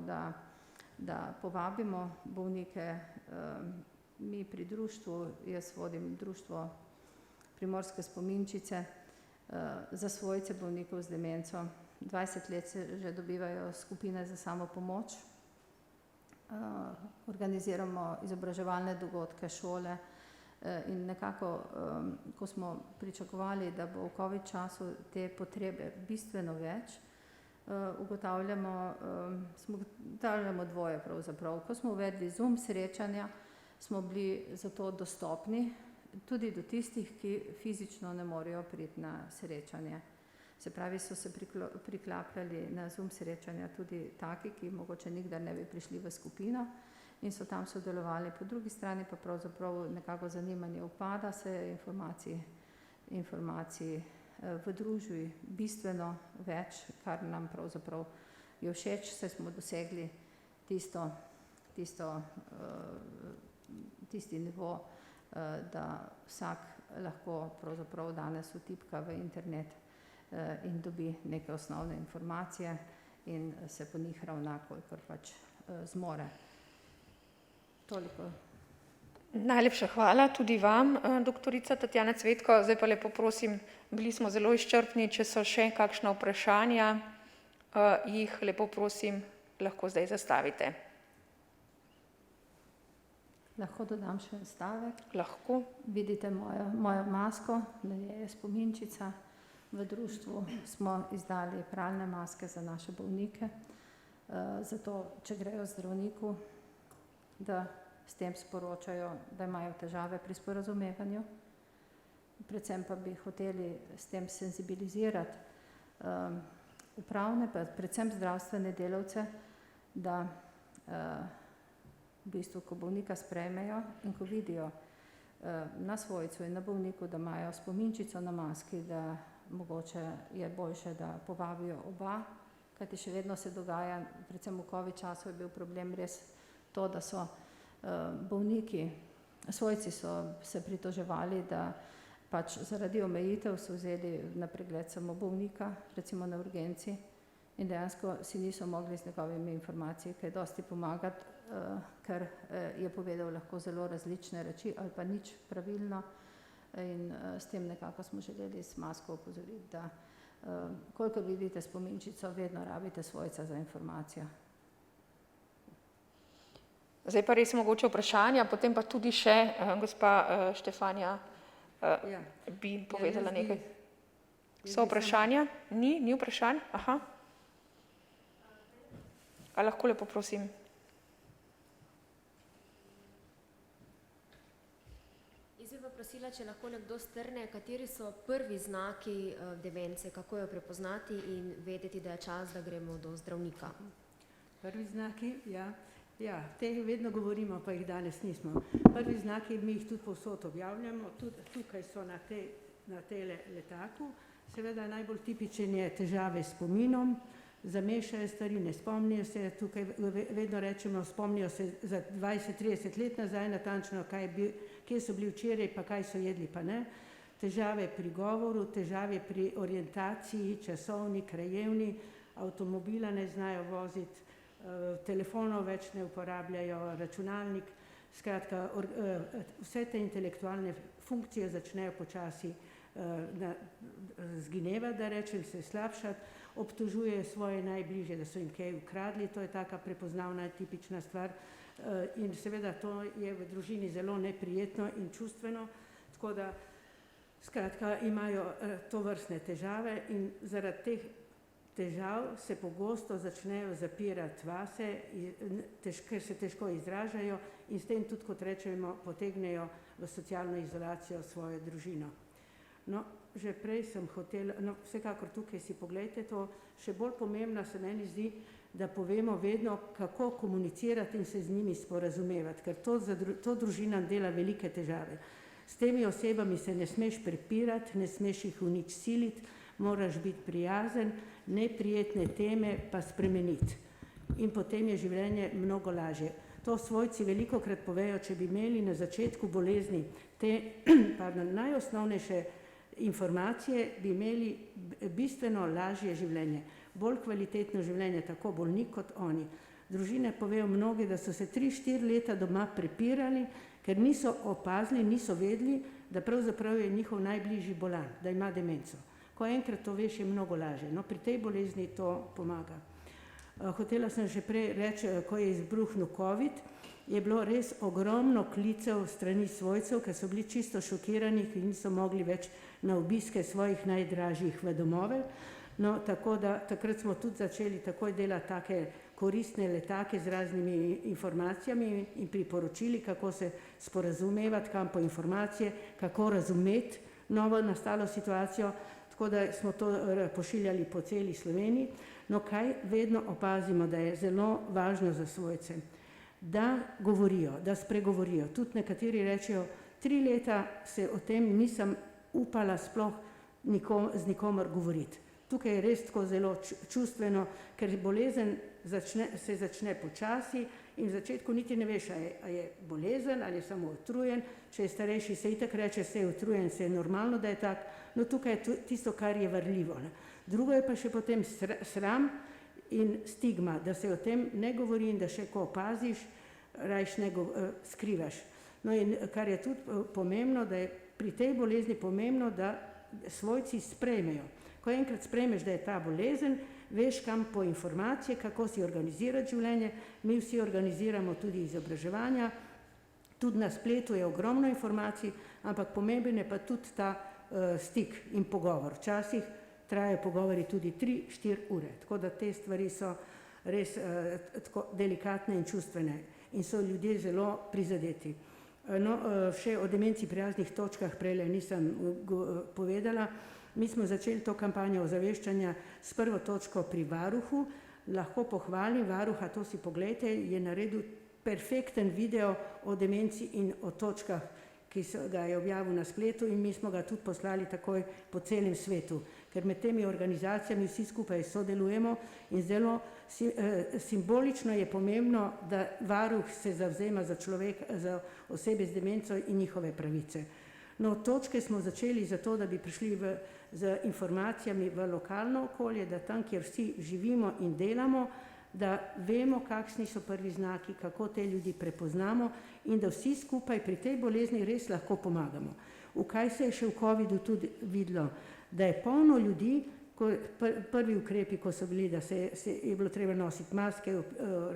da povabimo bolnike. Mi pri društvu, jaz vodim društvo Primorske spominčice za svojce bolnikov z demenco. 20 let se že dobivajo skupine za samopomoč. Organiziramo izobraževalne dogodke, šole in nekako, ko smo pričakovali, da bo v COVID času te potrebe bistveno več, ugotavljamo dvoje pravzaprav. Ko smo uvedli Zoom srečanja, smo bili zato dostopni tudi do tistih, ki fizično ne morejo priti na srečanje. Se pravi, so se priklapljali na Zoom srečanja tudi taki, ki mogoče nikdar ne bi prišli v skupino in so tam sodelovali. Po drugi strani pa pravzaprav nekako zanimanje upada, se informacij v družbi bistveno več, kar nam pravzaprav je všeč, saj smo dosegli tisti nivo, da vsak lahko pravzaprav danes vtipka v internet in dobi neke osnovne informacije in se po njih ravna, kolikor pač zmore. Toliko. Najlepša hvala tudi vam, doktorica Tatjana Cvetko. Zdaj pa lepo prosim, bili smo zelo izčrpni, če so še kakšna vprašanja, jih lepo prosim, lahko zdaj zastavite. Lahko dodam še en stavek? Lahko. Vidite mojo masko, na njej je spominčica. V društvu smo izdali pralne maske za naše bolnike, zato, če grejo zdravniku, da s tem sporočajo, da imajo težave pri sporazumevanju. Predvsem pa bi hoteli s tem senzibilizirati upravne, pa predvsem zdravstvene delavce, da v bistvu, ko bolnika sprejmejo in ko vidijo na svojcu in na bolniku, da imajo spominčico na maski, da mogoče je boljše, da povabijo oba, kajti še vedno se dogaja, predvsem v COVID času je bil problem res to, da so bolniki, svojci so se pritoževali, da pač zaradi omejitev so vzeli na pregled samo bolnika, recimo na urgenci, in dejansko si niso mogli z njegovimi informacijami kaj dosti pomagati, ker je povedal lahko zelo različne reči ali pa nič pravilno. In s tem nekako smo želeli s masko opozoriti, da kolikor vidite spominčico, vedno rabite svojca za informacijo. Zdaj pa res mogoče vprašanja, potem pa tudi še gospa Štefanja bi povedala nekaj. So vprašanja? Ni vprašanj? Aha. A lahko lepo prosim? Prosila, če lahko nekdo strne, kateri so prvi znaki demence, kako jo prepoznati in vedeti, da je čas, da gremo do zdravnika. Prvi znaki, ja, teh vedno govorimo, pa jih danes nismo. Prvi znaki, mi jih tudi povsod objavljamo, tudi tukaj so na tele letaku. Seveda najbolj tipičen je težave s spominom, zamešajo stvari, ne spomnijo se, tukaj vedno rečemo, spomnijo se za 20-30 let nazaj natančno, kje so bili včeraj, pa kaj so jedli, pa ne. Težave pri govoru, težave pri orientaciji, časovni, krajevni, avtomobila ne znajo voziti, telefonov več ne uporabljajo, računalnik, skratka, vse te intelektualne funkcije začnejo počasi zginevati, da rečem, se slabšati, obtožujejo svoje najbližje, da so jim kaj ukradli, to je taka prepoznavna tipična stvar in seveda to je v družini zelo neprijetno in čustveno, tako da skratka imajo tovrstne težave in zaradi teh težav se pogosto začnejo zapirati vase, ker se težko izražajo in s tem tudi, kot rečemo, potegnejo v socialno izolacijo svojo družino. No, že prej sem hotela, vsekakor tukaj si poglejte to, še bolj pomembno se meni zdi, da povemo vedno, kako komunicirati in se z njimi sporazumevati, ker to družinam dela velike težave. S temi osebami se ne smeš prepirati, ne smeš jih v nič siliti, moraš biti prijazen, neprijetne teme pa spremeniti. In potem je življenje mnogo lažje. To svojci velikokrat povejo, če bi imeli na začetku bolezni te najosnovnejše informacije, bi imeli bistveno lažje življenje, bolj kvalitetno življenje, tako bolnik kot oni. Družine povejo mnogi, da so se 3-4 leta doma prepirali, ker niso opazili, niso vedeli, da pravzaprav je njihov najbližji bolan, da ima demenco. Ko enkrat to veš, je mnogo lažje. No, pri tej bolezni to pomaga. Hotela sem že prej reči, ko je izbruhnil COVID, je bilo res ogromno klicev strani svojcev, ker so bili čisto šokirani, ker niso mogli več na obiske svojih najdražjih v domove. No, tako da takrat smo tudi začeli takoj delati take koristne letake z raznimi informacijami in priporočili, kako se sporazumevati, kam po informacije, kako razumeti novo nastalo situacijo, tako da smo to pošiljali po celi Sloveniji. No, kaj vedno opazimo, da je zelo važno za svojce, da govorijo, da spregovorijo. Tudi nekateri rečejo, 3 leta se o tem nisem upala sploh z nikomer govoriti. Tukaj je res tako zelo čustveno, ker bolezen se začne počasi in v začetku niti ne veš, ali je bolezen ali je samo utrujen. Če je starejši, se itak reče, se je utrujen, se je normalno, da je tak. No, tukaj je tisto, kar je varljivo. Ne. Drugo je pa še potem sram in stigma, da se o tem ne govori in da še ko opaziš, rajš ne skrivaš. No in kar je tudi pomembno, da je pri tej bolezni pomembno, da svojci sprejmejo. Ko enkrat sprejmeš, da je ta bolezen, veš, kam po informacije, kako si organizirati življenje. Mi vsi organiziramo tudi izobraževanja, tudi na spletu je ogromno informacij, ampak pomemben je pa tudi ta stik in pogovor. Včasih trajajo pogovori tudi 3-4 ure, tako da te stvari so res tako delikatne in čustvene in so ljudje zelo prizadeti. No, še o demenci pri raznih točkah prej nisem povedala. Mi smo začeli to kampanjo ozaveščanja s prvo točko pri varuhu. Lahko pohvalim varuha, to si poglejte, je naredil perfekten video o demenci in o točkah, ki ga je objavil na spletu in mi smo ga tudi poslali takoj po celem svetu. Ker med temi organizacijami vsi skupaj sodelujemo in zelo simbolično je pomembno, da varuh se zavzema za osebe z demenco in njihove pravice. No, točke smo začeli zato, da bi prišli z informacijami v lokalno okolje, da tam, kjer vsi živimo in delamo, da vemo, kakšni so prvi znaki, kako te ljudi prepoznamo in da vsi skupaj pri tej bolezni res lahko pomagamo. V kaj se je še v COVID-u tudi videlo, da je polno ljudi, prvi ukrepi, ko so bili, da se je bilo treba nositi maske,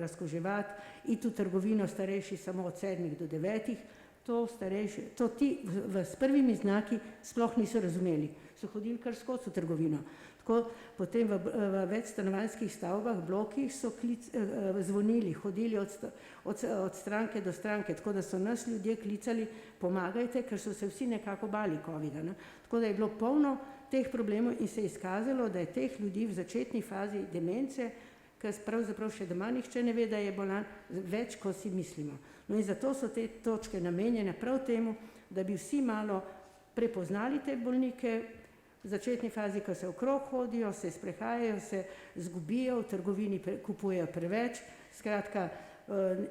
razkuževati, iti v trgovino starejši samo od 7 do 9, to ti s prvimi znaki sploh niso razumeli. So hodili kar skozi v trgovino. Tako potem v večstanovanjskih stavbah, blokih so zvonili, hodili od stranke do stranke, tako da so nas ljudje klicali, pomagajte, ker so se vsi nekako bali COVID-a. Tako da je bilo polno teh problemov in se je izkazalo, da je teh ljudi v začetni fazi demence ker pravzaprav še doma nihče ne ve, da je bolan, več, kot si mislimo. No in zato so te točke namenjene prav temu, da bi vsi malo prepoznali te bolnike v začetni fazi, ko se okrog hodijo, se sprehajajo, se zgubijo, v trgovini kupujejo preveč, skratka,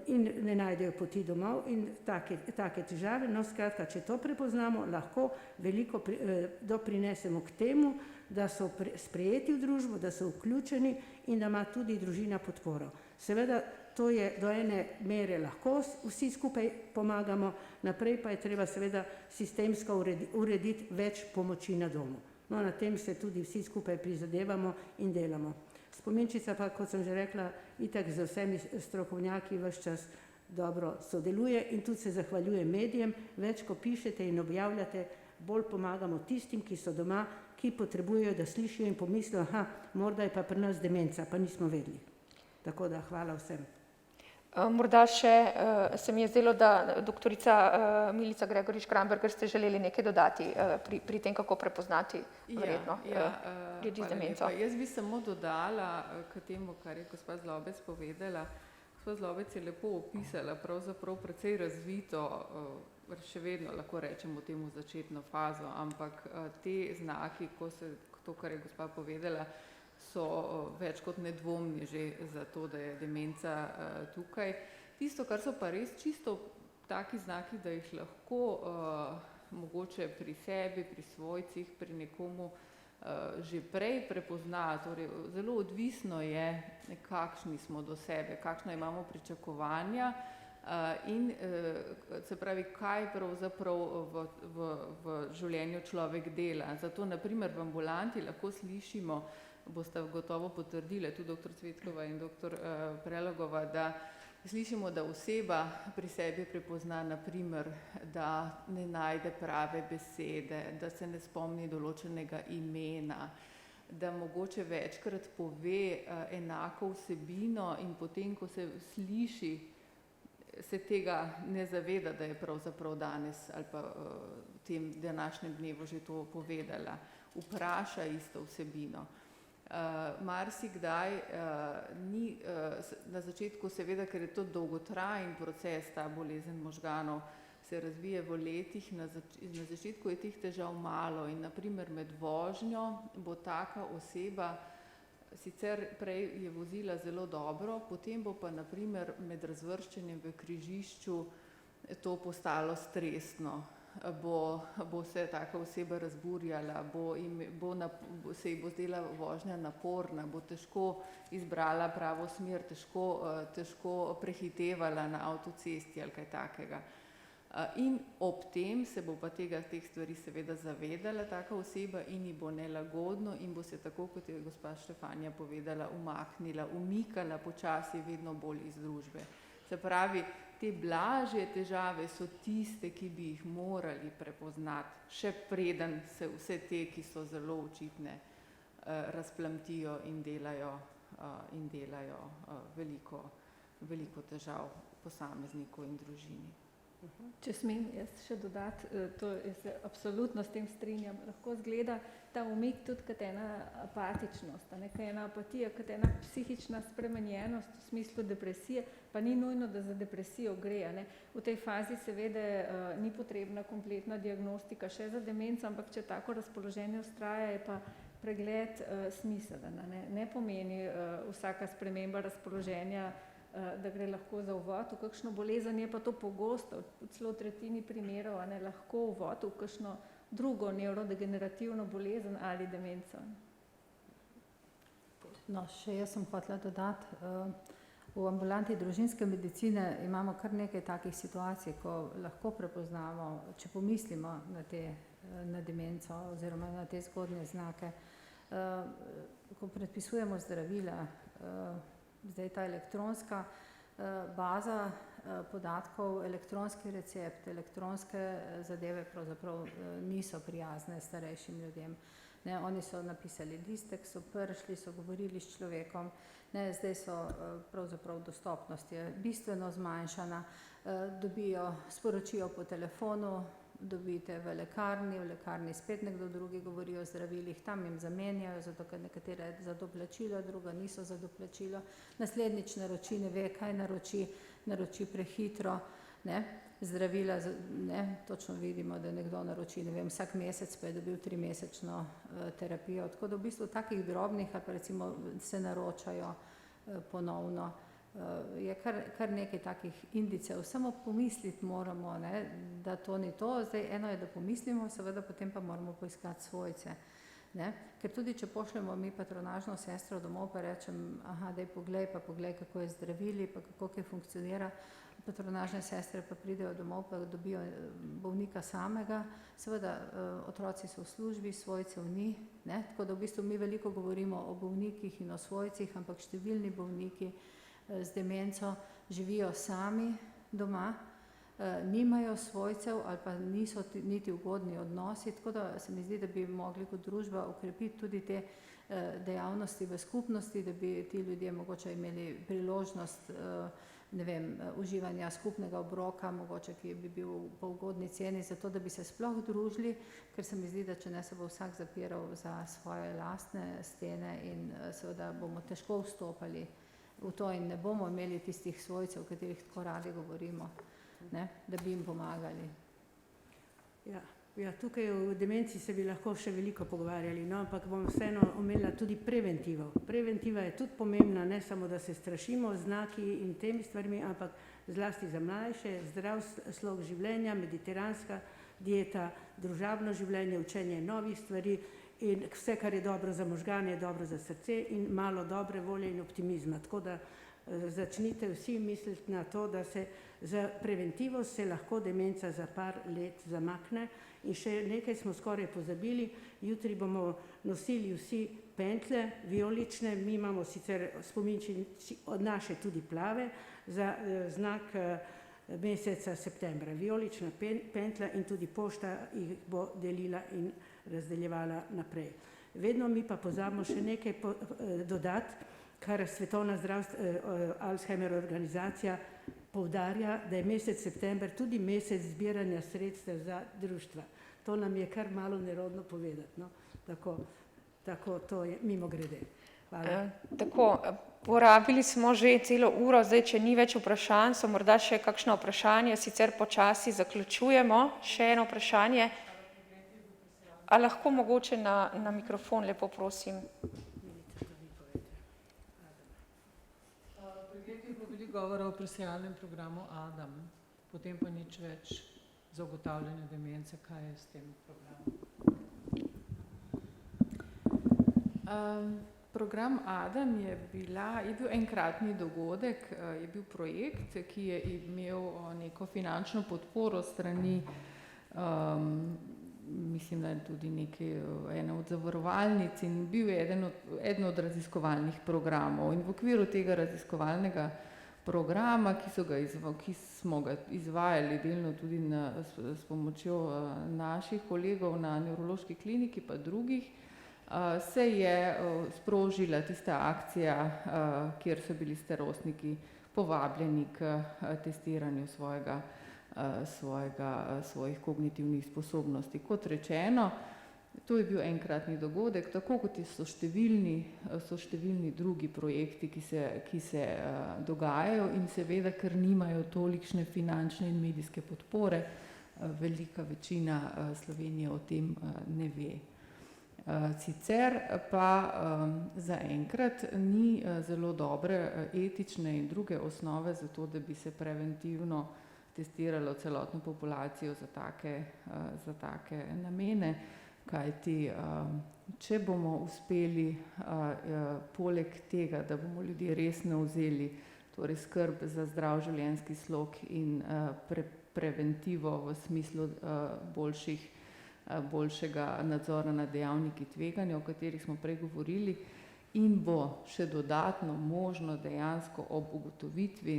in ne najdejo poti domov in take težave. No, skratka, če to prepoznamo, lahko veliko doprinesemo k temu, da so sprejeti v družbo, da so vključeni in da ima tudi družina podporo. Seveda, to je do ene mere lahko, vsi skupaj pomagamo, naprej pa je treba seveda sistemsko urediti več pomoči na domu. No, na tem se tudi vsi skupaj prizadevamo in delamo. Spominčica pa, kot sem že rekla, itak z vsemi strokovnjaki ves čas dobro sodeluje in tudi se zahvaljuje medijem, več ko pišete in objavljate, bolj pomagamo tistim, ki so doma, ki potrebujejo, da slišijo in pomislijo, morda je pa pri nas demenca, pa nismo vedeli. Tako da hvala vsem. Morda še se mi je zdelo, da doktorica Milica Gregorič-Kramberger ste želeli nekaj dodati pri tem, kako prepoznati verjetno ljudi z demenco. Jaz bi samo dodala k temu, kar je gospa Zlobec povedala. Gospa Zlobec je lepo opisala pravzaprav precej razvito, še vedno lahko rečemo temu začetno fazo, ampak te znaki, to, kar je gospa povedala, so več kot nedvomni že za to, da je demenca tukaj. Tisto, kar so pa res čisto taki znaki, da jih lahko mogoče pri sebi, pri svojcih, pri nekomu že prej prepozna, torej zelo odvisno je, kakšni smo do sebe, kakšna imamo pričakovanja in se pravi, kaj pravzaprav v življenju človek dela. Zato naprimer v ambulanti lahko slišimo, boste gotovo potrdile, tudi dr. Cvetkova in dr. Prelogova, da slišimo, da oseba pri sebi prepozna naprimer, da ne najde prave besede, da se ne spomni določenega imena, da mogoče večkrat pove enako vsebino in potem, ko se sliši, se tega ne zaveda, da je pravzaprav danes ali pa v tem današnjem dnevu že to povedala. Vpraša isto vsebino. Marsikdaj ni na začetku, seveda, ker je to dolgotrajen proces, ta bolezen možganov se razvije v letih, na začetku je teh težav malo in naprimer med vožnjo bo taka oseba, sicer prej je vozila zelo dobro, potem bo pa naprimer med razvrščanjem v križišču to postalo stresno. Bo se taka oseba razburjala, se ji bo zdela vožnja naporna, bo težko izbrala pravo smer, težko prehitevala na avtocesti ali kaj takega. In ob tem se bo pa teh stvari seveda zavedala taka oseba in ji bo nelagodno in bo se tako, kot je gospa Štefanja povedala, umikala počasi vedno bolj iz družbe. Se pravi, te blažje težave so tiste, ki bi jih morali prepoznati, še preden se vse te, ki so zelo očitne, razplamtijo in delajo veliko težav posamezniku in družini. Če smem jaz še dodati, jaz se absolutno s tem strinjam. Lahko izgleda ta umik tudi kot ena apatičnost, kot ena apatija, kot ena psihična spremenjenost v smislu depresije, pa ni nujno, da za depresijo gre. V tej fazi seveda ni potrebna kompletna diagnostika še za demenco, ampak če tako razpoloženje vztraja, je pa pregled smiseln. Ne pomeni vsaka sprememba razpoloženja, da gre lahko za uvod v kakšno bolezen, je pa to pogosto, v celo tretjini primerov, lahko uvod v kakšno drugo nevrodegenerativno bolezen ali demenco. No, še jaz sem hotela dodati, v ambulanti družinske medicine imamo kar nekaj takih situacij, ko lahko prepoznamo, če pomislimo na demenco oziroma na te zgodnje znake, ko predpisujemo zdravila, zdaj ta elektronska baza podatkov, elektronski recept, elektronske zadeve pravzaprav niso prijazne starejšim ljudem. Oni so napisali listek, so prišli, so govorili s človekom, zdaj so pravzaprav dostopnost je bistveno zmanjšana, sporočijo po telefonu, dobite v lekarni spet nekdo drugi govori o zdravilih, tam jim zamenjajo, zato ker nekatere za doplačilo, druga niso za doplačilo. Naslednjič naroči, ne ve, kaj naroči prehitro, ne. Zdravila, ne, točno vidimo, da nekdo naroči, ne vem, vsak mesec pa je dobil 3-mesečno terapijo. Tako da v bistvu takih drobnih, ali pa recimo se naročajo ponovno, je kar nekaj takih indicev. Samo pomisliti moramo, ne, da to ni to. Zdaj eno je, da pomislimo, seveda potem pa moramo poiskati svojce. Ne? Ker tudi, če pošljemo mi patronažno sestro domov, pa rečem, daj poglej, kako je zdravili, pa kako kaj funkcionira, patronažne sestre pa pridejo domov, pa dobijo bolnika samega, seveda otroci so v službi, svojcev ni, ne? Tako da v bistvu mi veliko govorimo o bolnikih in o svojcih, ampak številni bolniki z demenco živijo sami doma, nimajo svojcev ali pa niso niti ugodni odnosi, tako da se mi zdi, da bi mogli kot družba okrepiti tudi te dejavnosti v skupnosti, da bi ti ljudje mogoče imeli priložnost, ne vem, uživanja skupnega obroka, mogoče ki bi bil po ugodni ceni, zato da bi se sploh družili, ker se mi zdi, da če ne se bo vsak zapiral za svoje lastne stene in seveda bomo težko vstopali v to in ne bomo imeli tistih svojcev, o katerih tako radi govorimo, ne, da bi jim pomagali. Ja, tukaj v demenci se bi lahko še veliko pogovarjali, no, ampak bom vseeno omenila tudi preventivo. Preventiva je tudi pomembna, ne samo, da se strašimo znaki in temi stvarmi, ampak zlasti za mlajše, zdrav slog življenja, mediteranska dieta, družabno življenje, učenje novih stvari in vse, kar je dobro za možgane, je dobro za srce in malo dobre volje in optimizma. Tako da začnite vsi misliti na to, da se za preventivo se lahko demenca za par let zamakne. In še nekaj smo skoraj pozabili, jutri bomo nosili vsi pentlje vijolične, mi imamo sicer spominči od naše tudi plave, za znak meseca septembra. Vijolična pentlja in tudi pošta jih bo delila in razdeljevala naprej. Vedno mi pa pozabimo še nekaj dodati, kar Svetovna Alzheimerova organizacija poudarja, da je mesec september tudi mesec zbiranja sredstev za društva. To nam je kar malo nerodno povedati, no? Tako to je mimogrede. Hvala. Tako, porabili smo že celo uro, zdaj, če ni več vprašanj, so morda še kakšno vprašanje, sicer počasi zaključujemo. Še eno vprašanje. A lahko mogoče na mikrofon, lepo prosim. Govora o presejalnem programu Adam, potem pa nič več za ugotavljanje demence, kaj je s tem programom? Program Adam je bil enkratni dogodek, je bil projekt, ki je imel neko finančno podporo strani, mislim, da je tudi ena od zavarovalnic in bil je eden od raziskovalnih programov. In v okviru tega raziskovalnega programa, ki smo ga izvajali delno tudi s pomočjo naših kolegov na nevrološki kliniki pa drugih, se je sprožila tista akcija, kjer so bili starostniki povabljeni k testiranju svojih kognitivnih sposobnosti. Kot rečeno, to je bil enkratni dogodek, tako kot so številni drugi projekti, ki se dogajajo in seveda, ker nimajo tolikšne finančne in medijske podpore, velika večina Slovenije o tem ne ve. Sicer pa zaenkrat ni zelo dobre etične in druge osnove za to, da bi se preventivno testiralo celotno populacijo za take namene. Kajti, če bomo uspeli poleg tega, da bomo ljudje resno vzeli torej skrb za zdrav življenjski slog in preventivo v smislu boljšega nadzora nad dejavniki tveganja, o katerih smo prej govorili, in bo še dodatno možno dejansko ob ugotovitvi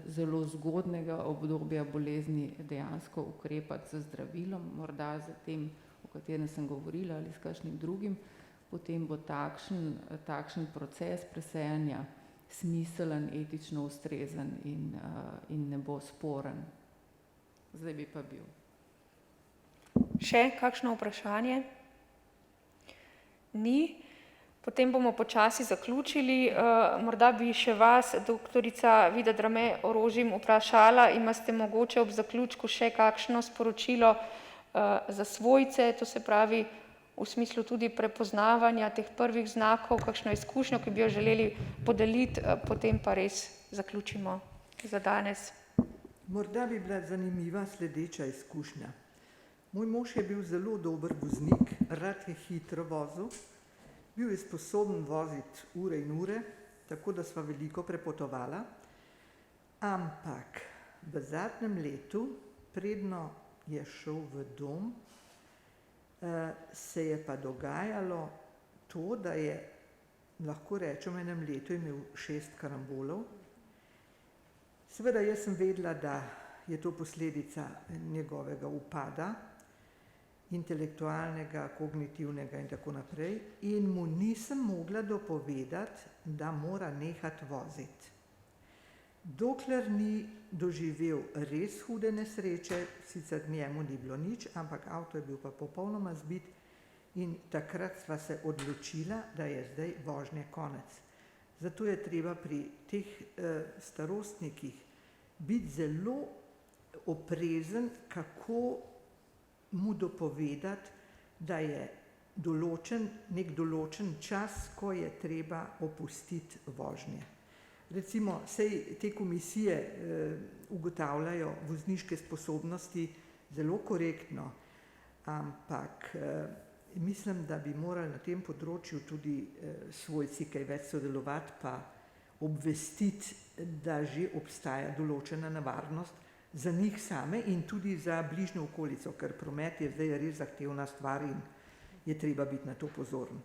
zelo zgodnjega obdobja bolezni dejansko ukrepati z zdravilom, morda z tem, o katerem sem govorila, ali s kakšnim drugim, potem bo takšen proces presejanja smiselen, etično ustrezen in ne bo sporen. Zdaj bi pa bil. Še kakšno vprašanje? Ni. Potem bomo počasi zaključili. Morda bi še vas, doktorica Vida Drame Orožim, vprašala, imate mogoče ob zaključku še kakšno sporočilo za svojce, to se pravi v smislu tudi prepoznavanja teh prvih znakov, kakšno izkušnjo, ki bi jo želeli podeliti, potem pa res zaključimo za danes. Morda bi bila zanimiva sledeča izkušnja. Moj mož je bil zelo dober voznik, rad je hitro vozil, bil je sposoben voziti ure in ure, tako da sva veliko prepotovala, ampak v zadnjem letu, predno je šel v dom, se je pa dogajalo to, da je, lahko rečem, v enem letu imel 6 karambolov. Seveda jaz sem vedela, da je to posledica njegovega upada, intelektualnega, kognitivnega in tako naprej, in mu nisem mogla dopovedati, da mora nehati voziti. Dokler ni doživel res hude nesreče, sicer njemu ni bilo nič, ampak avto je bil pa popolnoma zbit in takrat sva se odločila, da je zdaj vožnje konec. Zato je treba pri teh starostnikih biti zelo oprezen, kako mu dopovedati, da je nek določen čas, ko je treba opustiti vožnje. Recimo, sej te komisije ugotavljajo vozniške sposobnosti zelo korektno, ampak mislim, da bi morali na tem področju tudi svojci kaj več sodelovati, pa obvestiti, da že obstaja določena nevarnost za njih same in tudi za bližnjo okolico, ker promet je zdaj res zahtevna stvar in je treba biti na to pozoren.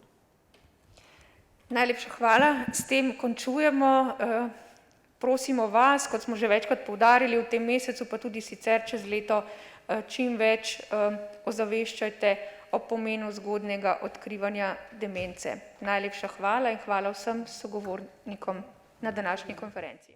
Najlepša hvala. S tem končujemo. Prosimo vas, kot smo že večkrat poudarili v tem mesecu, pa tudi sicer čez leto, čim več ozaveščajte o pomenu zgodnjega odkrivanja demence. Najlepša hvala in hvala vsem sogovornikom na današnji konferenci.